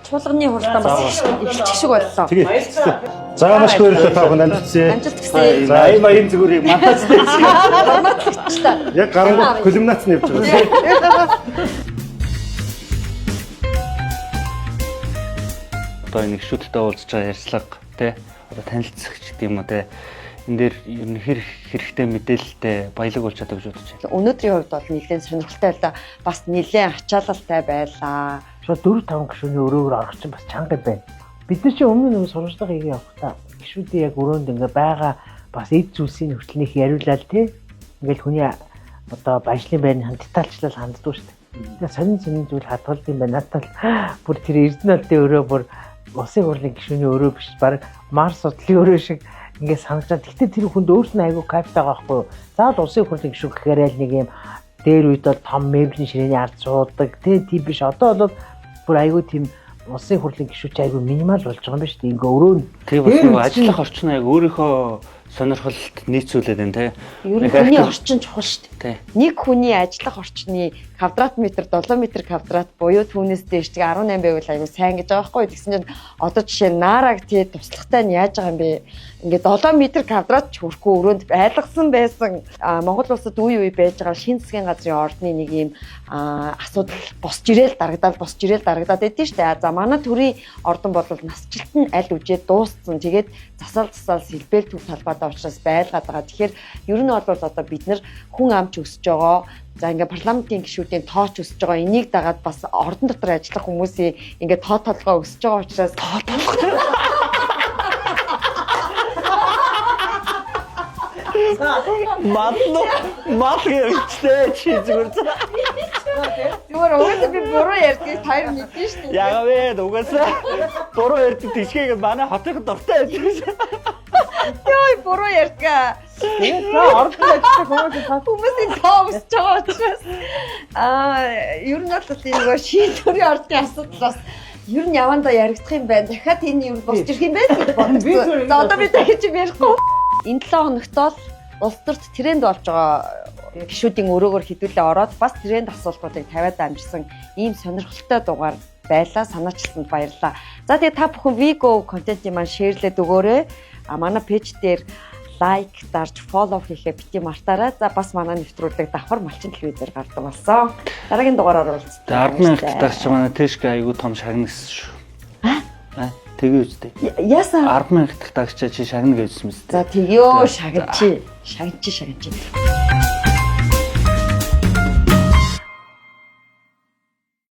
Чуулганы хурдаа бас ихчих шиг боллоо. Тэгээ. За маш баярлалаа та бүхэнд амжилтсэ. Амжилт хүсье. За аян зүгүүрийг мантацтай. Форматлуулчлаа. Яг гарангуй кулминац нэвж байгаа. Одоо нэг шүтэлтэй уулзж байгаа ярьцлага тий одоо танилцах ч гэдэг юм уу тий энэ дээр ер нь хэрэгтэй мэдээлэлтэй баялаг болж чаддаг гэж бодож байна. Өнөөдрийн хувьд бол нэлээд сонирхолтой байлаа. Бас нэлээд ачаалалтай байлаа. Шууд 4-5 гишүүний өрөөгөр орох чинь бас чанга байна. Бид нар чинь өмнө нэг сурвалжлага хийгээ явахдаа гишүүдийн яг өрөөнд ингээ байгаа бас эд зүйлсийн хүртэл нэг яриулаад тий. Ингээл хүний одоо баяжлын байрны детальчлал ханддаг шүү дээ. Тэгээ сонин зүйл хадгалт юм байна. Надад бүр тэр эрдэнэлтийн өрөө бүр усын хурлын гишүүний өрөө биш баг Марс судлалын өрөө шиг ингээ санагдаад. Гэхдээ тэр хүнд өөрснөө айгүй кайфтай байгаа байхгүй юу? Заавал усын хурлын гишүүн гэхээр л нэг юм дээр үед бол том меблийн ширээний ард суудаг тий биш. Одоо бол бүр айгүй тийм улсын хурлын гишүүч айгүй минимал болж байгаа юм байна шүү дээ. Ингээ өрөө тэг бас нэг ажиллах орчин яг өөрийнхөө сонирхолд нийцүүлээд байна те. Ер нь хүний орчин чухал шүү дээ. Нэг хүний ажиллах орчны квадрат метр 7 метр квадрат буюу түүнээс дээш 18 байвал айгүй сайн гэж байгаа байхгүй. Тэгсэн чинь одоо жишээ нь наараг тий туслахтай нь яаж байгаа юм бэ? Ингээ 7 метр квадрат ч хүрэхгүй өрөөнд байлгасан байсан Монгол улсад үе байж байгаа шин засгийн газрын ордны нэг юм асуудал босч ирээл дарагдаад байдیں۔ Штэ. За манай төрийн ордон бол насжилт нь аль үжээд дууссан. Тэгээд засаал сэлбэл төв талбайдаа учраас байлгаад байгаа. Тэгэхээр ер нь бол одоо бид нар хүн амч өсөж байгаа. За ингээ парламентын гишүүдийн тооч өсөж байгаа. Энийг дагаад бас ордон дотор ажиллах хүмүүсийн ингээ тоо толгой өсөж байгаа учраас тоо толгой мал гэвчтэй чи зүгээр. Зүгээр угаасаа би буруу ярьдгийг таяр мэдэн шүү дээ. Яагаад вэ? Угаасаа буруу ярьдаг тийшгээгээд манай хотын дуртай байдаг. Йой буруу ярьгаа. Тэгээд ордон ажиллах хүмүүсийн тоо өсөж байгаа учраас ер нь бол энэ нөгөө шийдвэрийн ордын асуудал бас ер нь явандаа яригдах юм байна. Дахиад энэ юу босч ирэх юм байна гэж бодсон. Одоо би дахиж ярихгүй. Энэ 7 хоногт бол улс төрт тренд болж байгаа гишүүдийн өрөөгөр хідүүлээ ороод бас тренд асуултуудыг тавиад амжсан ийм сонирхолтой дугаар байлаа. Санаачилсанд баярлалаа. За тэгээ та бүхэн Vigo контентын маань шеэрлээд өгөөрэй. Манай пэйж дээр лайк дарж фоллоу хийхээ бити мартаарай. За бас манай нэвтрүүлэг давхар малчин телевизээр гардаг болсон. Дараагийн дугаараар уулзъя. 10,000 дагч манай Тэшк айгуу том шагнас шүү. Тэгээ үстэй. Ясаа 10,000 дагч чи шагна гэжсэн мэт. За тэгё шагнчи.